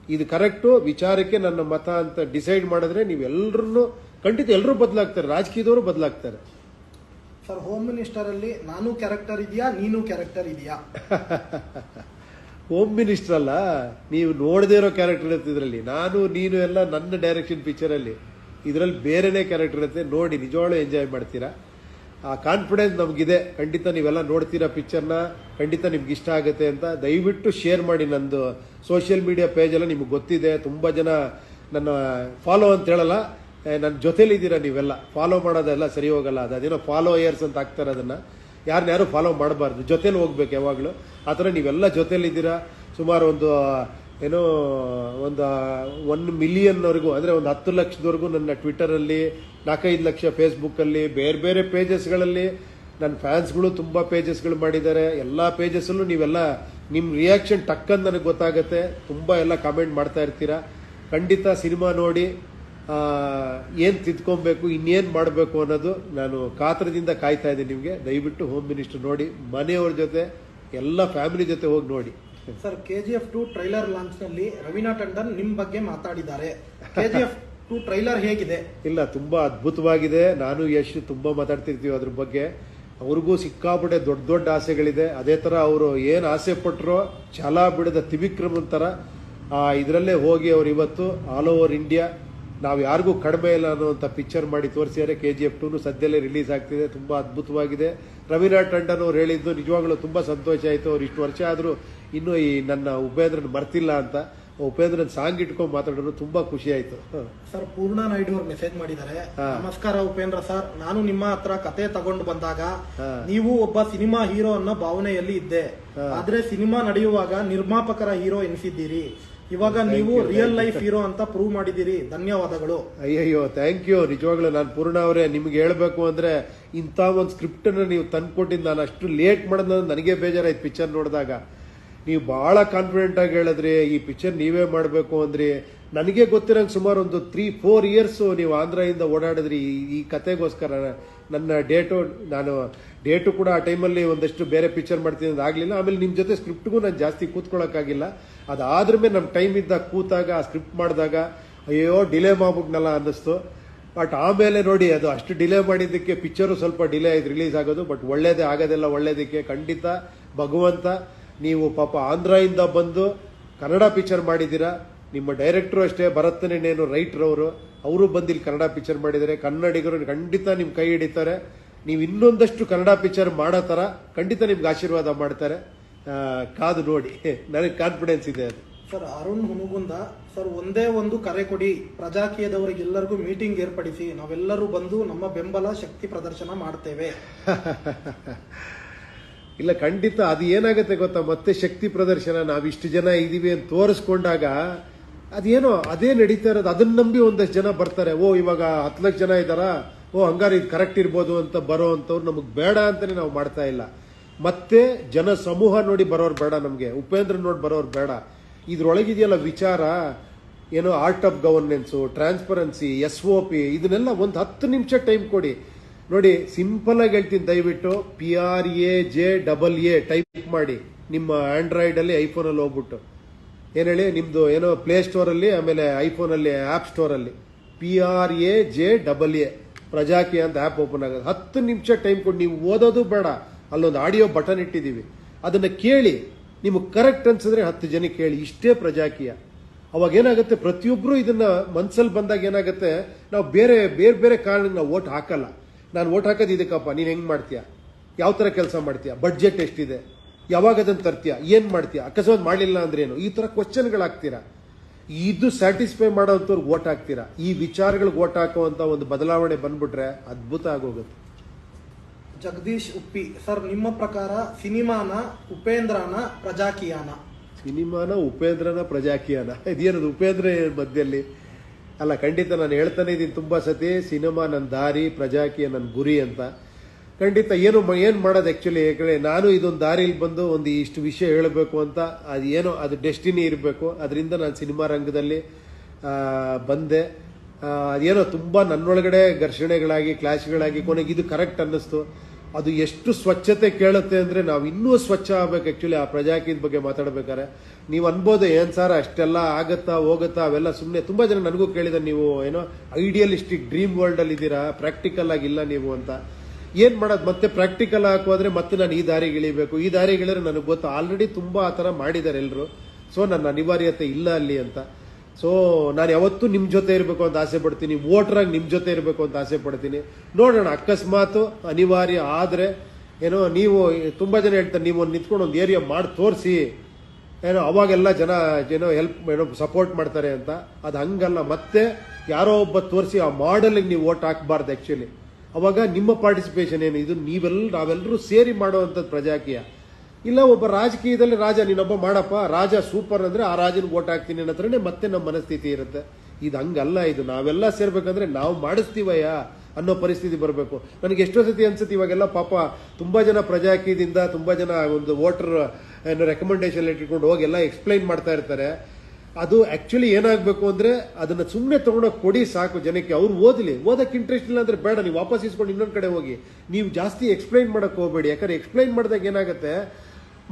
ಇದು ಕರೆಕ್ಟು ವಿಚಾರಕ್ಕೆ ನನ್ನ ಮತ ಅಂತ ಡಿಸೈಡ್ ಮಾಡಿದ್ರೆ ನೀವೆಲ್ಲರೂ ಖಂಡಿತ ಎಲ್ಲರೂ ಬದಲಾಗ್ತಾರೆ, ರಾಜಕೀಯದವರು ಬದಲಾಗ್ತಾರೆ. ಸರ್ ಹೋಮ್ ಮಿನಿಸ್ಟರ್ ಅಲ್ಲಿ ನಾನು ಕ್ಯಾರೆಕ್ಟರ್ ಇದೆಯಾ, ನೀನು ಕ್ಯಾರೆಕ್ಟರ್ ಇದೆಯಾ? ಹೋಮ್ ಮಿನಿಸ್ಟರ್ ಅಲ್ಲ, ನೀವು ನೋಡದೇ ಇರೋ ಕ್ಯಾರೆಕ್ಟರ್ ಇರುತ್ತೆ ಇದರಲ್ಲಿ. ನಾನು ನೀನು ಎಲ್ಲ ನನ್ನ ಡೈರೆಕ್ಷನ್ ಪಿಕ್ಚರ್ ಅಲ್ಲಿ, ಇದರಲ್ಲಿ ಬೇರೆನೇ ಕ್ಯಾರೆಕ್ಟರ್ ಇರುತ್ತೆ. ನೋಡಿ ನಿಜವಾಗ್ಲೂ ಎಂಜಾಯ್ ಮಾಡ್ತೀರಾ. ಆ ಕಾನ್ಫಿಡೆನ್ಸ್ ನಮಗಿದೆ. ಖಂಡಿತ ನೀವೆಲ್ಲ ನೋಡ್ತೀರಾ ಪಿಕ್ಚರ್ನ, ಖಂಡಿತ ನಿಮ್ಗೆ ಇಷ್ಟ ಆಗುತ್ತೆ ಅಂತ. ದಯವಿಟ್ಟು ಶೇರ್ ಮಾಡಿ. ನಂದು ಸೋಷಿಯಲ್ ಮೀಡಿಯಾ ಪೇಜ್ ಎಲ್ಲ ನಿಮ್ಗೆ ಗೊತ್ತಿದೆ. ತುಂಬಾ ಜನ ನನ್ನ ಫಾಲೋ ಅಂತ ಹೇಳಲ್ಲ, ನನ್ನ ಜೊತೆಲಿದ್ದೀರಾ ನೀವೆಲ್ಲ. ಫಾಲೋ ಮಾಡೋದೆಲ್ಲ ಸರಿ ಹೋಗಲ್ಲ, ಅದೇನೋ ಫಾಲೋಯರ್ಸ್ ಅಂತ ಹಾಕ್ತಾರೆ. ಅದನ್ನ ಯಾರು ಫಾಲೋ ಮಾಡಬಾರ್ದು, ಜೊತೆಲಿ ಹೋಗ್ಬೇಕು ಯಾವಾಗಲೂ. ಆ ಥರ ನೀವೆಲ್ಲ ಜೊತೆಲಿದ್ದೀರಾ. ಸುಮಾರು ಒಂದು 1 ಮಿಲಿಯನ್ವರೆಗೂ, ಅಂದರೆ ಒಂದು 10 ಲಕ್ಷದವರೆಗೂ ನನ್ನ ಟ್ವಿಟರಲ್ಲಿ, 4-5 ಲಕ್ಷ ಫೇಸ್ಬುಕ್ಕಲ್ಲಿ, ಬೇರೆ ಬೇರೆ ಪೇಜಸ್ಗಳಲ್ಲಿ ನನ್ನ ಫ್ಯಾನ್ಸ್ಗಳು ತುಂಬ ಪೇಜಸ್ಗಳು ಮಾಡಿದ್ದಾರೆ. ಎಲ್ಲ ಪೇಜಸ್ಸಲ್ಲೂ ನೀವೆಲ್ಲ ನಿಮ್ಮ ರಿಯಾಕ್ಷನ್ ಟಕ್ಕಂದು ನನಗೆ ಗೊತ್ತಾಗುತ್ತೆ. ತುಂಬ ಎಲ್ಲ ಕಾಮೆಂಟ್ ಮಾಡ್ತಾ ಇರ್ತೀರಾ. ಖಂಡಿತ ಸಿನಿಮಾ ನೋಡಿ ಏನು ತಿದ್ಕೊಬೇಕು, ಇನ್ನೇನು ಮಾಡಬೇಕು ಅನ್ನೋದು ನಾನು ಕಾತ್ರದಿಂದ ಕಾಯ್ತಾ ಇದ್ದೀನಿ ನಿಮಗೆ. ದಯವಿಟ್ಟು ಹೋಮ್ ಮಿನಿಸ್ಟರ್ ನೋಡಿ, ಮನೆಯವ್ರ ಜೊತೆ ಎಲ್ಲ ಫ್ಯಾಮಿಲಿ ಜೊತೆ ಹೋಗಿ ನೋಡಿ. ಸರ್ KGF 2 ಟ್ರೈಲರ್ ಲಾಂಚ್ ನಲ್ಲಿ ರವೀನಾ ಟಂಡನ್ ನಿಮ್ ಬಗ್ಗೆ ಮಾತಾಡಿದ್ದಾರೆ. KGF 2 ಟ್ರೈಲರ್ ಹೇಗಿದೆ? ಇಲ್ಲ, ತುಂಬಾ ಅದ್ಭುತವಾಗಿದೆ. ನಾನು ಯಶ್ ತುಂಬಾ ಮಾತಾಡ್ತಿರ್ತೀವಿ ಅದ್ರ ಬಗ್ಗೆ. ಅವ್ರಿಗೂ ಸಿಕ್ಕಾಪಟ್ಟೆ ದೊಡ್ಡ ದೊಡ್ಡ ಆಸೆಗಳಿದೆ. ಅದೇ ತರ ಅವರು ಏನ್ ಆಸೆ ಪಟ್ರೋ ಛಲ ಬಿಡದ ತ್ರಿವಿಕ್ರಮನ್ ತರ ಇದರಲ್ಲೇ ಹೋಗಿ ಅವ್ರು ಇವತ್ತು ಆಲ್ ಓವರ್ ಇಂಡಿಯಾ ನಾವು ಯಾರಿಗೂ ಕಡಿಮೆ ಇಲ್ಲ ಅನ್ನುವಂಥ ಪಿಕ್ಚರ್ ಮಾಡಿ ತೋರಿಸಿದ್ದಾರೆ. KGF 2 ಸದ್ಯದಲ್ಲೇ ರಿಲೀಸ್ ಆಗ್ತಿದೆ. ತುಂಬಾ ಅದ್ಭುತವಾಗಿದೆ. ರವೀನಾ ಟಂಡನ್ ಅವ್ರು ಹೇಳಿದ್ದು ನಿಜವಾಗ್ಲೂ ತುಂಬಾ ಸಂತೋಷ ಆಯಿತು. ಅವ್ರು ಇಷ್ಟು ವರ್ಷ ಆದರೂ ಇನ್ನೂ ಈ ನನ್ನ ಉಪೇಂದ್ರನ್ ಮರ್ತಿಲ್ಲ ಅಂತ, ಉಪೇಂದ್ರನ್ ಸಾಂಗ್ ಇಟ್ಕೊಂಡು ಮಾತಾಡೋರು ತುಂಬಾ ಖುಷಿ ಆಯ್ತು. ಸರ್ ಪೂರ್ಣ ನಾಯ್ಡು ಅವ್ರು ಮೆಸೇಜ್ ಮಾಡಿದ್ದಾರೆ. ನಮಸ್ಕಾರ ಉಪೇಂದ್ರ ಸರ್, ನಾನು ನಿಮ್ಮ ಹತ್ರ ಕತೆ ತಗೊಂಡು ಬಂದಾಗ ನೀವು ಒಬ್ಬ ಸಿನಿಮಾ ಹೀರೋ ಅನ್ನೋ ಭಾವನೆಯಲ್ಲಿ ಇದ್ದೆ. ಆದ್ರೆ ಸಿನಿಮಾ ನಡೆಯುವಾಗ ನಿರ್ಮಾಪಕರ ಹೀರೋ ಎನಿಸಿದ್ದೀರಿ. ಇವಾಗ ನೀವು ರಿಯಲ್ ಲೈಫ್ ಹೀರೋ ಅಂತ ಪ್ರೂವ್ ಮಾಡಿದ್ದೀರಿ. ಧನ್ಯವಾದಗಳು. ಅಯ್ಯಯ್ಯೋ, ಥ್ಯಾಂಕ್ ಯು. ನಿಜವಾಗ್ಲೂ ನಾನು ಪೂರ್ಣ ಅವರೇ ನಿಮ್ಗೆ ಹೇಳ್ಬೇಕು ಅಂದ್ರೆ, ಇಂಥ ಒಂದು ಸ್ಕ್ರಿಪ್ಟ್ ಅನ್ನು ನೀವು ತಂದ್ಕೊಟ್ಟಿದ್ದು ನಾನು ಅಷ್ಟು ಲೇಟ್ ಮಾಡೋದು ನನಗೆ ಬೇಜಾರಾಯ್ತು ಪಿಕ್ಚರ್ ನೋಡಿದಾಗ. ನೀವು ಬಹಳ ಕಾನ್ಫಿಡೆಂಟ್ ಆಗಿ ಹೇಳಿದ್ರಿ, ಈ ಪಿಕ್ಚರ್ ನೀವೇ ಮಾಡಬೇಕು ಅಂದ್ರಿ. ನನಗೆ ಗೊತ್ತಿರೋಂಗೆ ಸುಮಾರು ಒಂದು 3-4 ಇಯರ್ಸ್ ನೀವು ಆಂಧ್ರದಿಂದ ಓಡಾಡಿದ್ರಿ ಈ ಕತೆಗೋಸ್ಕರ. ನನ್ನ ಡೇಟು ಕೂಡ ಆ ಟೈಮಲ್ಲಿ ಒಂದಷ್ಟು ಬೇರೆ ಪಿಕ್ಚರ್ ಮಾಡ್ತೀನಿ ಅಂತ ಆಗಲಿಲ್ಲ. ಆಮೇಲೆ ನಿಮ್ಮ ಜೊತೆ ಸ್ಕ್ರಿಪ್ಟ್ಗೂ ನಾನು ಜಾಸ್ತಿ ಕೂತ್ಕೊಳ್ಳೋಕ್ಕಾಗಿಲ್ಲ. ಅದಾದ್ರ ಮೇಲೆ ನಮ್ಮ ಟೈಮ್ ಇದ್ದಾಗ ಕೂತಾಗ ಆ ಸ್ಕ್ರಿಪ್ಟ್ ಮಾಡಿದಾಗ ಅಯ್ಯೋ ಡಿಲೇ ಮಾಡ್ಬಿಟ್ನಲ್ಲ ಅನ್ನಿಸ್ತು. ಬಟ್ ಆಮೇಲೆ ನೋಡಿ, ಅದು ಅಷ್ಟು ಡಿಲೇ ಮಾಡಿದ್ದಕ್ಕೆ ಪಿಕ್ಚರು ಸ್ವಲ್ಪ ಡಿಲೇ ಆಯ್ತು ರಿಲೀಸ್ ಆಗೋದು. ಬಟ್ ಒಳ್ಳೇದೇ ಆಗೋದೆಲ್ಲ ಒಳ್ಳೇದಕ್ಕೆ. ಖಂಡಿತ ಭಗವಂತ, ನೀವು ಪಾಪ ಆಂಧ್ರದಿಂದ ಬಂದು ಕನ್ನಡ ಪಿಕ್ಚರ್ ಮಾಡಿದ್ದೀರಾ. ನಿಮ್ಮ ಡೈರೆಕ್ಟ್ರು ಅಷ್ಟೇ, ಭರತನೇನೇನು ರೈಟರ್ ಅವರು ಬಂದು ಇಲ್ಲಿ ಕನ್ನಡ ಪಿಕ್ಚರ್ ಮಾಡಿದ್ದಾರೆ. ಕನ್ನಡಿಗರು ಖಂಡಿತ ನಿಮ್ಮ ಕೈ ಹಿಡಿತಾರೆ. ನೀವು ಇನ್ನೊಂದಷ್ಟು ಕನ್ನಡ ಪಿಕ್ಚರ್ ಮಾಡೋ ಥರ ಖಂಡಿತ ನಿಮ್ಗೆ ಆಶೀರ್ವಾದ ಮಾಡ್ತಾರೆ. ಕಾದು ನೋಡಿ. ನನಗೆ ಕಾನ್ಫಿಡೆನ್ಸ್ ಇದೆ ಅದು. ಸರ್ ಅರುಣ್ ಹುನುಗುಂದ ಸರ್, ಒಂದೇ ಒಂದು ಕರೆ ಕೊಡಿ, ಪ್ರಜಾಕೀಯದವರಿಗೆಲ್ಲರಿಗೂ ಮೀಟಿಂಗ್ ಏರ್ಪಡಿಸಿ, ನಾವೆಲ್ಲರೂ ಬಂದು ನಮ್ಮ ಬೆಂಬಲ ಶಕ್ತಿ ಪ್ರದರ್ಶನ ಮಾಡ್ತೇವೆ. ಇಲ್ಲ, ಖಂಡಿತ ಅದು ಏನಾಗುತ್ತೆ ಗೊತ್ತಾ, ಮತ್ತೆ ಶಕ್ತಿ ಪ್ರದರ್ಶನ ನಾವಿಷ್ಟು ಜನ ಇದೀವಿ ಅಂತ ತೋರಿಸ್ಕೊಂಡಾಗ ಅದೇನೋ ಅದೇ ನಡೀತಾ ಇರೋದು. ಅದನ್ನ ನಂಬಿ ಒಂದಷ್ಟು ಜನ ಬರ್ತಾರೆ. ಓ ಇವಾಗ 10 ಲಕ್ಷ ಜನ ಇದ್ದಾರಾ, ಓ ಹಂಗಾರೆ ಇದು ಕರೆಕ್ಟ್ ಇರ್ಬೋದು ಅಂತ ಬರೋ ಅಂತವ್ರು ನಮಗೆ ಬೇಡ ಅಂತಾನೆ ನಾವು ಮಾಡ್ತಾ ಇಲ್ಲ. ಮತ್ತೆ ಜನ ಸಮೂಹ ನೋಡಿ ಬರೋರು ಬೇಡ, ನಮಗೆ ಉಪೇಂದ್ರ ನೋಡಿ ಬರೋರು ಬೇಡ. ಇದ್ರೊಳಗಿದೆಯಲ್ಲ ವಿಚಾರ, ಏನೋ art of governance, transparency, SOP, ಇದನ್ನೆಲ್ಲ ಒಂದು 10 ನಿಮಿಷ ಟೈಮ್ ಕೊಡಿ. ನೋಡಿ, ಸಿಂಪಲ್ ಆಗಿ ಹೇಳ್ತೀನಿ, ದಯವಿಟ್ಟು PRAJAA ಟೈಪ್ ಮಾಡಿ ನಿಮ್ಮ ಆಂಡ್ರಾಯ್ಡ್ ಅಲ್ಲಿ, ಐಫೋನ್ ಅಲ್ಲಿ ಹೋಗ್ಬಿಟ್ಟು ಏನ್ ಹೇಳಿ, ನಿಮ್ದು ಏನೋ ಪ್ಲೇ ಸ್ಟೋರ್ ಅಲ್ಲಿ, ಆಮೇಲೆ ಐಫೋನ್ ಅಲ್ಲಿ ಆಪ್ ಸ್ಟೋರ್ ಅಲ್ಲಿ PRAJAA ಪ್ರಜಾಕೀಯ ಅಂತ ಆಪ್ ಓಪನ್ ಆಗೋದು. 10 ನಿಮಿಷ ಟೈಮ್ ಕೊಡಿ. ನೀವು ಓದೋದು ಬೇಡ, ಅಲ್ಲೊಂದು ಆಡಿಯೋ ಬಟನ್ ಇಟ್ಟಿದ್ದೀವಿ, ಅದನ್ನ ಕೇಳಿ. ನಿಮಗೆ ಕರೆಕ್ಟ್ ಅನ್ಸಿದ್ರೆ 10 ಜನಕ್ಕೆ ಹೇಳಿ, ಇಷ್ಟೇ ಪ್ರಜಾಕೀಯ. ಅವಾಗ ಏನಾಗುತ್ತೆ, ಪ್ರತಿಯೊಬ್ರು ಇದನ್ನ ಮನ್ಸಲ್ಲಿ ಬಂದಾಗ ಏನಾಗುತ್ತೆ, ನಾವು ಬೇರೆ ಬೇರೆ ಬೇರೆ ಕಾರಣಕ್ಕೆ ನಾವು ಓಟ್ ಹಾಕಲ್ಲ. ನಾನು ಓಟ್ ಹಾಕೋದು ಇದಕ್ಕಪ್ಪ, ನೀನು ಹೆಂಗ್ ಮಾಡ್ತೀಯಾ, ಯಾವ ತರ ಕೆಲಸ ಮಾಡ್ತೀಯಾ, ಬಡ್ಜೆಟ್ ಎಷ್ಟಿದೆ, ಯಾವಾಗ ಅದನ್ನ ತರ್ತೀಯಾ, ಏನ್ ಮಾಡ್ತೀಯಾ, ಅಕಸ್ಮಾತ್ ಮಾಡಲಿಲ್ಲ ಅಂದ್ರೆ ಏನು, ಈ ತರ ಕ್ವಶನ್ಗಳಾಗ್ತೀರಾ. ಇದು ಸ್ಯಾಟಿಸ್ಫೈ ಮಾಡೋಂಥವ್ರಿಗೆ ಓಟ್ ಹಾಕ್ತೀರಾ. ಈ ವಿಚಾರಗಳಿಗೆ ಓಟ್ ಹಾಕುವಂತ ಒಂದು ಬದಲಾವಣೆ ಬಂದ್ಬಿಟ್ರೆ ಅದ್ಭುತ ಆಗೋಗುತ್ತೆ. ಜಗದೀಶ್ ಉಪ್ಪಿ ಸರ್, ನಿಮ್ಮ ಪ್ರಕಾರ ಸಿನಿಮಾನ ಉಪೇಂದ್ರನ ಪ್ರಜಾಕೀಯನ? ಸಿನಿಮಾನ ಉಪೇಂದ್ರನ ಪ್ರಜಾಕೀಯನ? ಇದೇನದು ಉಪೇಂದ್ರ ಮಧ್ಯದಲ್ಲಿ ಅಲ್ಲ. ಖಂಡಿತ ನಾನು ಹೇಳ್ತಾನೆ ಇದ್ದೀನಿ ತುಂಬಾ ಸತಿ, ಸಿನಿಮಾ ನನ್ನ ದಾರಿ, ಪ್ರಜಾಕೀಯ ನನ್ನ ಗುರಿ ಅಂತ. ಖಂಡಿತ ಏನ್ ಮಾಡೋದು ಆಕ್ಚುಲಿ, ಯಾಕಂದ್ರೆ ನಾನು ಇದೊಂದು ದಾರಿಲಿ ಬಂದು ಒಂದು ಇಷ್ಟು ವಿಷಯ ಹೇಳಬೇಕು ಅಂತ, ಅದು ಏನೋ ಅದು ಡೆಸ್ಟಿನಿ ಇರಬೇಕು. ಅದರಿಂದ ನಾನು ಸಿನಿಮಾ ರಂಗದಲ್ಲಿ ಬಂದೆ. ಅದೇನೋ ತುಂಬಾ ನನ್ನೊಳಗಡೆ ಘರ್ಷಣೆಗಳಾಗಿ, ಕ್ಲಾಶ್ಗಳಾಗಿ, ಕೊನೆಗೆ ಇದು ಕರೆಕ್ಟ್ ಅನ್ನಿಸ್ತು. ಅದು ಎಷ್ಟು ಸ್ವಚ್ಛತೆ ಕೇಳುತ್ತೆ ಅಂದ್ರೆ ನಾವು ಇನ್ನೂ ಸ್ವಚ್ಛ ಆಗ್ಬೇಕು. ಆಕ್ಚುಲಿ ಆ ಪ್ರಜಾಕೀಯದ ಬಗ್ಗೆ ಮಾತಾಡ್ಬೇಕಾರೆ ನೀವು ಅನ್ಬೋದು, ಏನ್ ಸಾರ್ ಅಷ್ಟೆಲ್ಲ ಆಗತ್ತಾ ಹೋಗುತ್ತಾ, ಅವೆಲ್ಲ ಸುಮ್ಮನೆ. ತುಂಬಾ ಜನ ನನಗೂ ಕೇಳಿದ, ನೀವು ಏನೋ ಐಡಿಯಲಿಸ್ಟಿಕ್ ಡ್ರೀಮ್ ವರ್ಲ್ಡ್ ಅಲ್ಲಿ ಇದ್ದೀರಾ, ಪ್ರಾಕ್ಟಿಕಲ್ ಆಗಿಲ್ಲ ನೀವು ಅಂತ. ಏನ್ ಮಾಡೋದು, ಮತ್ತೆ ಪ್ರಾಕ್ಟಿಕಲ್ ಹಾಕೋದ್ರೆ ಮತ್ತೆ ನಾನು ಈ ದಾರಿಗೆ ಇಳಿಬೇಕು. ಈ ದಾರಿಗೆ ಇಳಿದ್ರೆ ನನಗೆ ಗೊತ್ತು, ಆಲ್ರೆಡಿ ತುಂಬಾ ಆ ತರ ಮಾಡಿದ್ದಾರೆ ಎಲ್ಲರೂ. ಸೊ ನನ್ನ ಅನಿವಾರ್ಯತೆ ಇಲ್ಲ ಅಲ್ಲಿ ಅಂತ. ಸೊ ನಾನು ಯಾವತ್ತೂ ನಿಮ್ ಜೊತೆ ಇರಬೇಕು ಅಂತ ಆಸೆ ಪಡ್ತೀನಿ, ವೋಟರ್ ಆಗಿ ನಿಮ್ ಜೊತೆ ಇರಬೇಕು ಅಂತ ಆಸೆ ಪಡ್ತೀನಿ. ನೋಡೋಣ, ಅಕಸ್ಮಾತ್ ಅನಿವಾರ್ಯ ಆದ್ರೆ ಏನೋ, ನೀವು ತುಂಬಾ ಜನ ಹೇಳ್ತಾರೆ, ನೀವು ನಿಂತ್ಕೊಂಡು ಒಂದು ಏರಿಯಾ ಮಾಡಿ ತೋರಿಸಿ, ಏನೋ ಅವಾಗೆಲ್ಲ ಜನ ಏನೋ ಏನೋ ಸಪೋರ್ಟ್ ಮಾಡ್ತಾರೆ ಅಂತ. ಅದು ಹಂಗಲ್ಲ. ಮತ್ತೆ ಯಾರೋ ಒಬ್ಬ ತೋರಿಸಿ ಆ ಮಾಡೆಲ್ಗೆ ನೀವು ವೋಟ್ ಹಾಕಬಾರ್ದು ಆಕ್ಚುಲಿ. ಅವಾಗ ನಿಮ್ಮ ಪಾರ್ಟಿಸಿಪೇಷನ್ ಏನು, ಇದು ನಾವೆಲ್ಲರೂ ಸೇರಿ ಮಾಡುವಂಥದ್ದು ಪ್ರಜಾಕೀಯ. ಇಲ್ಲ ಒಬ್ಬ ರಾಜಕೀಯದಲ್ಲಿ ರಾಜ, ನೀನೊಬ್ಬ ಮಾಡಪ್ಪ ರಾಜ ಸೂಪರ್ ಅಂದ್ರೆ ಆ ರಾಜನಿಗೆ ವೋಟ್ ಹಾಕ್ತೀನಿ ಅನ್ನತ್ರನೇ ಮತ್ತೆ ನಮ್ಮ ಮನಸ್ಥಿತಿ ಇರುತ್ತೆ. ಇದು ಹಂಗಲ್ಲ. ಇದು ನಾವೆಲ್ಲ ಸೇರ್ಬೇಕಂದ್ರೆ ನಾವು ಮಾಡಿಸ್ತೀವಯ್ಯ ಅನ್ನೋ ಪರಿಸ್ಥಿತಿ ಬರಬೇಕು. ನನಗೆ ಎಷ್ಟೋ ಸತಿ ಅನ್ಸುತ್ತೆ, ಇವಾಗೆಲ್ಲ ಪಾಪ ತುಂಬಾ ಜನ ಪ್ರಜಾಕೀಯದಿಂದ ತುಂಬಾ ಜನ ಒಂದು ವೋಟರ್ ರೆಕಮೆಂಡೇಶನ್ ಲೆಟರ್ ಇಟ್ಕೊಂಡು ಹೋಗಿ ಎಲ್ಲ ಎಕ್ಸ್ಪ್ಲೈನ್ ಮಾಡ್ತಾ ಇರ್ತಾರೆ. ಅದು ಆಕ್ಚುಲಿ ಏನಾಗಬೇಕು ಅಂದ್ರೆ ಅದನ್ನ ಸುಮ್ಮನೆ ತಗೊಂಡೋಗಿ ಕೊಡಿ ಸಾಕು ಜನಕ್ಕೆ, ಅವ್ರು ಓದಕ್ಕೆ ಇಂಟ್ರೆಸ್ಟ್ ಇಲ್ಲ ಅಂದ್ರೆ ಬೇಡ, ನೀವು ವಾಪಸ್ ಇಸ್ಕೊಂಡು ಇನ್ನೊಂದ್ ಕಡೆ ಹೋಗಿ. ನೀವು ಜಾಸ್ತಿ ಎಕ್ಸ್ಪ್ಲೈನ್ ಮಾಡಕ್ ಹೋಗಬೇಡಿ. ಯಾಕಂದ್ರೆ ಎಕ್ಸ್ಪ್ಲೈನ್ ಮಾಡಿದಾಗ ಏನಾಗುತ್ತೆ,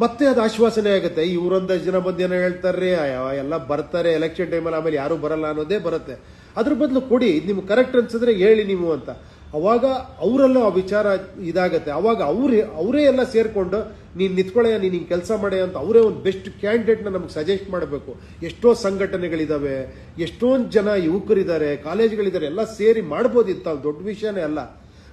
ಮತ್ತೆ ಅದು ಆಶ್ವಾಸನೆ ಆಗುತ್ತೆ. ಇವರೊಂದಷ್ಟು ಜನ ಬಂದು ಏನೋ ಹೇಳ್ತಾರೆ, ಎಲ್ಲ ಬರ್ತಾರೆ ಎಲೆಕ್ಷನ್ ಟೈಮಲ್ಲಿ, ಆಮೇಲೆ ಯಾರು ಬರಲ್ಲ ಅನ್ನೋದೇ ಬರುತ್ತೆ. ಅದ್ರ ಬದಲು ಕೊಡಿ, ಇದು ನಿಮ್ಗೆ ಕರೆಕ್ಟ್ ಅನ್ಸಿದ್ರೆ ಹೇಳಿ ನೀವು ಅಂತ. ಅವಾಗ ಅವರೆಲ್ಲ ಆ ವಿಚಾರ ಇದಾಗತ್ತೆ. ಅವಾಗ ಅವರೇ ಎಲ್ಲ ಸೇರ್ಕೊಂಡು ನೀನ್ ನಿಂತ್ಕೊಳ್ಳೆಯ, ನೀನ್ ಹಿಂಗ್ ಕೆಲಸ ಮಾಡೇ ಅಂತ ಅವರೇ ಒಂದು ಬೆಸ್ಟ್ ಕ್ಯಾಂಡಿಡೇಟ್ ನ ನಮ್ಗೆ ಸಜೆಸ್ಟ್ ಮಾಡಬೇಕು. ಎಷ್ಟೋ ಸಂಘಟನೆಗಳಿದಾವೆ, ಎಷ್ಟೊಂದು ಜನ ಯುವಕರಿದ್ದಾರೆ, ಕಾಲೇಜ್ಗಳಿದ್ದಾರೆ, ಎಲ್ಲ ಸೇರಿ ಮಾಡ್ಬೋದಿತ್ತು. ದೊಡ್ಡ ವಿಷಯನೇ ಅಲ್ಲ.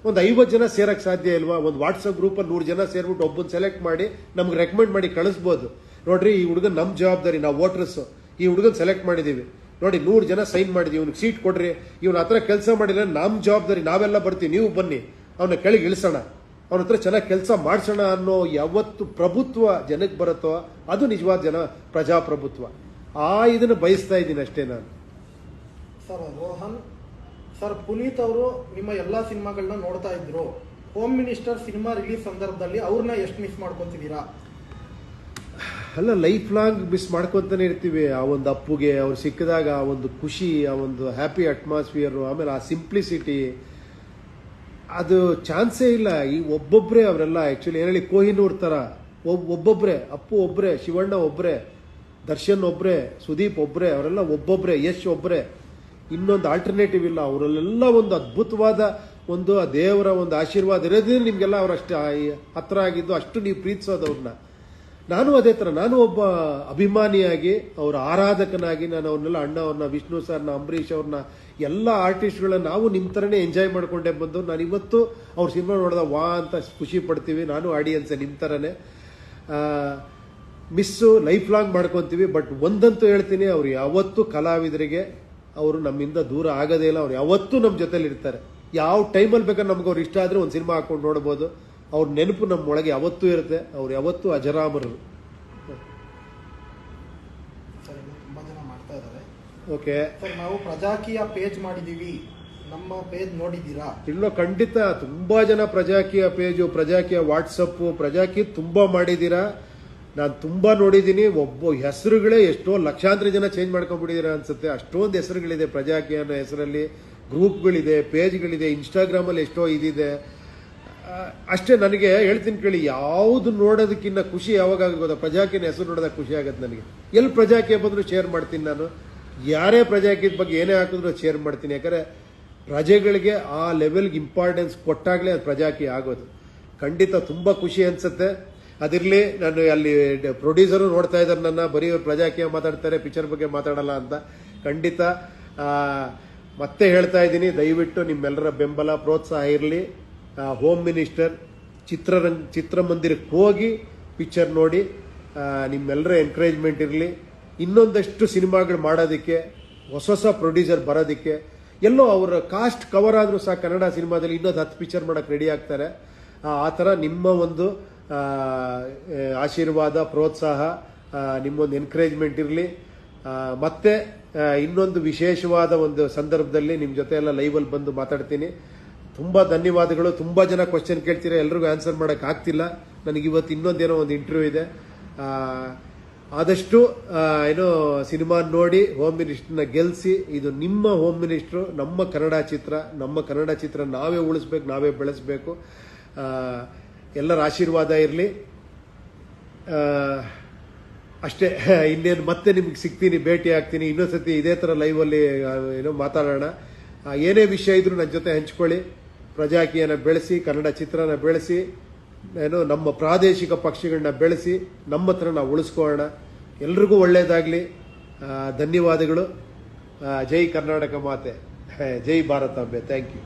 ಒಂದು 50 ಜನ ಸೇರಕ್ ಸಾಧ್ಯ ಇಲ್ವಾ? ಒಂದು ವಾಟ್ಸ್ಆಪ್ ಗ್ರೂಪ್ ಅಲ್ಲಿ 100 ಜನ ಸೇರ್ಬಿಟ್ಟು ಒಬ್ಬನ್ ಸೆಲೆಕ್ಟ್ ಮಾಡಿ ನಮ್ಗೆ ರೆಕಮೆಂಡ್ ಮಾಡಿ ಕಳಿಸ್ಬೋದು. ನೋಡ್ರಿ, ಈ ಹುಡುಗನ್ ನಮ್ ಜವಾಬ್ದಾರಿ, ನಾವು ವೋಟರ್ಸ್ ಈ ಹುಡುಗನ್ ಸೆಲೆಕ್ಟ್ ಮಾಡಿದೀವಿ, ನೋಡಿ 100 ಜನ ಸೈನ್ ಮಾಡಿದೀವಿ, ಇವ್ನಿಗೆ ಸೀಟ್ ಕೊಡ್ರಿ, ಇವ್ನ ಹತ್ರ ಕೆಲಸ ಮಾಡಿಲ್ಲ, ನಮ್ ಜವಾಬ್ದಾರಿ, ನಾವೆಲ್ಲ ಬರ್ತೀವಿ, ನೀವು ಬನ್ನಿ, ಅವನ ಕೆಳಗೆ ಇಳಿಸೋಣ, ಅವನ ಹತ್ರ ಚೆನ್ನಾಗಿ ಕೆಲಸ ಮಾಡ್ಸೋಣ ಅನ್ನೋ ಯಾವತ್ತು ಪ್ರಭುತ್ವ ಜನಕ್ಕೆ ಬರುತ್ತೋ ಅದು ನಿಜವಾದ ಪ್ರಜಾಪ್ರಭುತ್ವ. ಇದನ್ನು ಬಯಸ್ತಾ ಇದ್ದೀನಿ ಅಷ್ಟೇ ನಾನು. ಸರ್ ರೋಹನ್ ಸರ್, ಪುನೀತ್ ಅವರು ನಿಮ್ಮ ಎಲ್ಲಾ ಸಿನಿಮಾಗಳನ್ನ ನೋಡ್ತಾ ಇದ್ರು. ಹೋಮ್ ಮಿನಿಸ್ಟರ್ ಸಿನಿಮಾ ರಿಲೀಸ್ ಸಂದರ್ಭದಲ್ಲಿ ಅವ್ರನ್ನ ಎಷ್ಟು ಮಿಸ್ ಮಾಡ್ಕೊಂತಿದ್ದೀರಾ? ಅಲ್ಲ, ಲೈಫ್ ಲಾಂಗ್ ಮಿಸ್ ಮಾಡ್ಕೊಂತಾನೆ ಇರ್ತೀವಿ. ಆ ಒಂದು ಅಪ್ಪುಗೆ ಅವ್ರು ಸಿಕ್ಕಿದಾಗ ಆ ಒಂದು ಖುಷಿ, ಆ ಒಂದು ಹ್ಯಾಪಿ ಅಟ್ಮಾಸ್ಫಿಯರ್, ಆಮೇಲೆ ಆ ಸಿಂಪ್ಲಿಸಿಟಿ, ಅದು ಚಾನ್ಸೇ ಇಲ್ಲ. ಈ ಒಬ್ಬೊಬ್ರೆ ಅವರೆಲ್ಲ ಆಕ್ಚುಲಿ ಏನ್ ಹೇಳಿ, ಕೊಹಿನೂರ್ ತರ ಒಬ್ಬೊಬ್ರೆ, ಅಪ್ಪು ಒಬ್ರೆ, ಶಿವಣ್ಣ ಒಬ್ರೆ, ದರ್ಶನ್ ಒಬ್ರೆ, ಸುದೀಪ್ ಒಬ್ರೆ, ಅವರೆಲ್ಲ ಒಬ್ಬೊಬ್ರೆ, ಯಶ್ ಒಬ್ರೆ, ಇನ್ನೊಂದು ಆಲ್ಟರ್ನೇಟಿವ್ ಇಲ್ಲ. ಅವರೆಲ್ಲ ಒಂದು ಅದ್ಭುತವಾದ ಒಂದು ಆ ದೇವರ ಒಂದು ಆಶೀರ್ವಾದ ಇರೋದೇ ನಿಮ್ಗೆಲ್ಲ ಅವರಷ್ಟು ಹತ್ರ ಆಗಿದ್ದು, ಅಷ್ಟು ನೀವು ಪ್ರೀತಿಸೋದು ಅವ್ರನ್ನ. ನಾನು ಅದೇ ತರ, ನಾನು ಒಬ್ಬ ಅಭಿಮಾನಿಯಾಗಿ ಅವರ ಆರಾಧಕನಾಗಿ ನಾನು ಅವ್ರನ್ನೆಲ್ಲ, ಅವ್ರನ್ನ, ವಿಷ್ಣು ಸರ್ನ, ಅಂಬರೀಷ್ ಅವ್ರನ್ನ, ಎಲ್ಲ ಆರ್ಟಿಸ್ಟ್ಗಳನ್ನ ನಾವು ನಿಮ್ ತರನೇ ಎಂಜಾಯ್ ಮಾಡ್ಕೊಂಡೇ ಬಂದು, ನಾನು ಇವತ್ತು ಅವ್ರ ಸಿನಿಮಾ ನೋಡಿದ ವಾ ಅಂತ ಖುಷಿ ಪಡ್ತೀವಿ. ನಾನು ಆಡಿಯನ್ಸ್ ನಿಮ್ ತರನೇ. ಮಿಸ್ಸು ಲೈಫ್ ಲಾಂಗ್ ಮಾಡ್ಕೊತೀವಿ. ಬಟ್ ಒಂದಂತೂ ಹೇಳ್ತೀನಿ, ಅವ್ರು ಯಾವತ್ತೂ ಕಲಾವಿದರಿಗೆ ಅವರು ನಮ್ಮಿಂದ ದೂರ ಆಗೋದೇ ಇಲ್ಲ. ಅವ್ರು ಯಾವತ್ತೂ ನಮ್ಮ ಜೊತೆಲಿ ಇರ್ತಾರೆ. ಯಾವ ಟೈಮಲ್ಲಿ ಬೇಕಾದ್ರೆ ನಮ್ಗೆ ಅವ್ರು ಇಷ್ಟ ಆದರೆ ಒಂದು ಸಿನಿಮಾ ಹಾಕೊಂಡು ನೋಡ್ಬೋದು. ಅವ್ರ ನೆನಪು ನಮ್ಮ ಒಳಗೆ ಯಾವತ್ತೂ ಇರುತ್ತೆ. ಅವ್ರು ಯಾವತ್ತೂ ಅಜರಾಮರರು. ಸರ್ ಇನ್ನು ತುಂಬಾ ಜನ ಮಾಡ್ತಾ ಇದ್ದಾರೆ. ಓಕೆ ಸರ್ ನಾವು ಪ್ರಜಾಕೀಯ ಪೇಜ್ ಮಾಡಿದೀವಿ, ನಮ್ಮ ಪೇಜ್ ನೋಡಿದ್ದೀರಾ? ಇಲ್ಲೋ ಖಂಡಿತ ತುಂಬಾ ಜನ ಪ್ರಜಾಕೀಯ ಪೇಜು, ಪ್ರಜಾಕೀಯ ವಾಟ್ಸಪ್ಪು, ಪ್ರಜಾಕೀಯ ತುಂಬಾ ಮಾಡಿದ್ದೀರಾ. ನಾನು ತುಂಬಾ ನೋಡಿದ್ದೀನಿ. ಒಬ್ಬ ಹೆಸರುಗಳೇ ಎಷ್ಟೋ ಲಕ್ಷಾಂತರ ಜನ ಚೇಂಜ್ ಮಾಡ್ಕೊಂಡ್ಬಿಟ್ಟಿದ್ದೀರಾ ಅನ್ಸುತ್ತೆ. ಅಷ್ಟೊಂದು ಹೆಸರುಗಳಿದೆ ಪ್ರಜಾಕೀಯ ಅನ್ನೋ ಹೆಸರಲ್ಲಿ. ಗ್ರೂಪ್ಗಳಿದೆ, ಪೇಜ್ಗಳಿದೆ, ಇನ್ಸ್ಟಾಗ್ರಾಮಲ್ಲಿ ಎಷ್ಟೋ ಇದಿದೆ. ಅಷ್ಟೇ. ನನಗೆ ಹೇಳ್ತೀನಿ ಕೇಳಿ, ಯಾವುದು ನೋಡೋದಕ್ಕಿಂತ ಖುಷಿ ಯಾವಾಗ ಆಗೋದ, ಪ್ರಜಾಕೀಯನ ಹೆಸರು ನೋಡೋದಕ್ಕೆ ಖುಷಿ ಆಗುತ್ತೆ ನನಗೆ. ಎಲ್ಲಿ ಪ್ರಜಾಕೀಯ ಬಂದರೂ ಶೇರ್ ಮಾಡ್ತೀನಿ ನಾನು. ಯಾರೇ ಪ್ರಜಾಕೀಯದ ಬಗ್ಗೆ ಏನೇ ಹಾಕಿದ್ರು ಶೇರ್ ಮಾಡ್ತೀನಿ. ಯಾಕಂದರೆ ಪ್ರಜೆಗಳಿಗೆ ಆ ಲೆವೆಲ್ಗೆ ಇಂಪಾರ್ಟೆನ್ಸ್ ಕೊಟ್ಟಾಗಲೇ ಅದು ಪ್ರಜಾಕೀಯ ಆಗೋದು. ಖಂಡಿತ ತುಂಬ ಖುಷಿ ಅನಿಸುತ್ತೆ. ಅದಿರಲಿ, ನಾನು ಅಲ್ಲಿ ಪ್ರೊಡ್ಯೂಸರು ನೋಡ್ತಾ ಇದ್ದಾರೆ ನನ್ನ, ಬರೀ ಪ್ರಜಾಕೀಯ ಮಾತಾಡ್ತಾರೆ, ಪಿಕ್ಚರ್ ಬಗ್ಗೆ ಮಾತಾಡಲ್ಲ ಅಂತ. ಖಂಡಿತ ಮತ್ತೆ ಹೇಳ್ತಾ ಇದ್ದೀನಿ, ದಯವಿಟ್ಟು ನಿಮ್ಮೆಲ್ಲರ ಬೆಂಬಲ ಪ್ರೋತ್ಸಾಹ ಇರಲಿ. ಹೋಮ್ ಮಿನಿಸ್ಟರ್ ಚಿತ್ರಮಂದಿರಕ್ಕೆ ಹೋಗಿ ಪಿಕ್ಚರ್ ನೋಡಿ, ನಿಮ್ಮೆಲ್ಲರ ಎನ್ಕರೇಜ್ಮೆಂಟ್ ಇರಲಿ. ಇನ್ನೊಂದಷ್ಟು ಸಿನಿಮಾಗಳು ಮಾಡೋದಕ್ಕೆ, ಹೊಸ ಪ್ರೊಡ್ಯೂಸರ್ ಬರೋದಕ್ಕೆ, ಎಲ್ಲೋ ಅವರ ಕಾಸ್ಟ್ ಕವರ್ ಆದರೂ ಸಹ ಕನ್ನಡ ಸಿನಿಮಾದಲ್ಲಿ ಇನ್ನೊಂದು 10 ಪಿಕ್ಚರ್ ಮಾಡೋಕ್ಕೆ ರೆಡಿ ಆಗ್ತಾರೆ. ಆ ಥರ ನಿಮ್ಮ ಒಂದು ಆಶೀರ್ವಾದ, ಪ್ರೋತ್ಸಾಹ, ನಿಮ್ಮೊಂದು ಎನ್ಕರೇಜ್ಮೆಂಟ್ ಇರಲಿ. ಮತ್ತೆ ಇನ್ನೊಂದು ವಿಶೇಷವಾದ ಒಂದು ಸಂದರ್ಭದಲ್ಲಿ ನಿಮ್ಮ ಜೊತೆ ಎಲ್ಲ ಲೈವಲ್ಲಿ ಬಂದು ಮಾತಾಡ್ತೀನಿ. ತುಂಬ ಧನ್ಯವಾದಗಳು. ತುಂಬ ಜನ ಕ್ವಶನ್ ಕೇಳ್ತೀರಾ, ಎಲ್ರಿಗೂ ಆನ್ಸರ್ ಮಾಡೋಕ್ಕೆ ಆಗ್ತಿಲ್ಲ. ನನಗೆ ಇವತ್ತು ಇನ್ನೊಂದೇನೋ ಒಂದು ಇಂಟರ್ವ್ಯೂ ಇದೆ. ಆದಷ್ಟು ಏನೋ ಸಿನಿಮಾ ನೋಡಿ ಹೋಮ್ ಮಿನಿಸ್ಟರ್ನ ಗೆಲ್ಲಿಸಿ. ಇದು ನಿಮ್ಮ ಹೋಮ್ ಮಿನಿಸ್ಟ್ರು, ನಮ್ಮ ಕನ್ನಡ ಚಿತ್ರ ನಾವೇ ಉಳಿಸ್ಬೇಕು, ನಾವೇ ಬೆಳೆಸಬೇಕು. ಎಲ್ಲರ ಆಶೀರ್ವಾದ ಇರಲಿ. ಅಷ್ಟೇ. ಇನ್ನೇನು ಮತ್ತೆ ನಿಮ್ಗೆ ಸಿಗ್ತೀನಿ, ಭೇಟಿ ಆಗ್ತೀನಿ. ಇನ್ನೊಂದ್ಸತಿ ಇದೇ ಥರ ಲೈವಲ್ಲಿ ಏನೋ ಮಾತಾಡೋಣ. ಏನೇ ವಿಷಯ ಇದ್ರೂ ನನ್ನ ಜೊತೆ ಹಂಚ್ಕೊಳ್ಳಿ. ಪ್ರಜಾಕೀಯನ ಬೆಳೆಸಿ, ಕನ್ನಡ ಚಿತ್ರನ ಬೆಳೆಸಿ, ಏನೋ ನಮ್ಮ ಪ್ರಾದೇಶಿಕ ಪಕ್ಷಗಳನ್ನ ಬೆಳೆಸಿ, ನಮ್ಮ ಹತ್ರ ನಾವು ಉಳಿಸ್ಕೊಳ್ಳೋಣ. ಎಲ್ರಿಗೂ ಒಳ್ಳೆಯದಾಗಲಿ. ಧನ್ಯವಾದಗಳು. ಜೈ ಕರ್ನಾಟಕ ಮಾತೆ, ಜೈ ಭಾರತಾಂಬೆ. Thank you.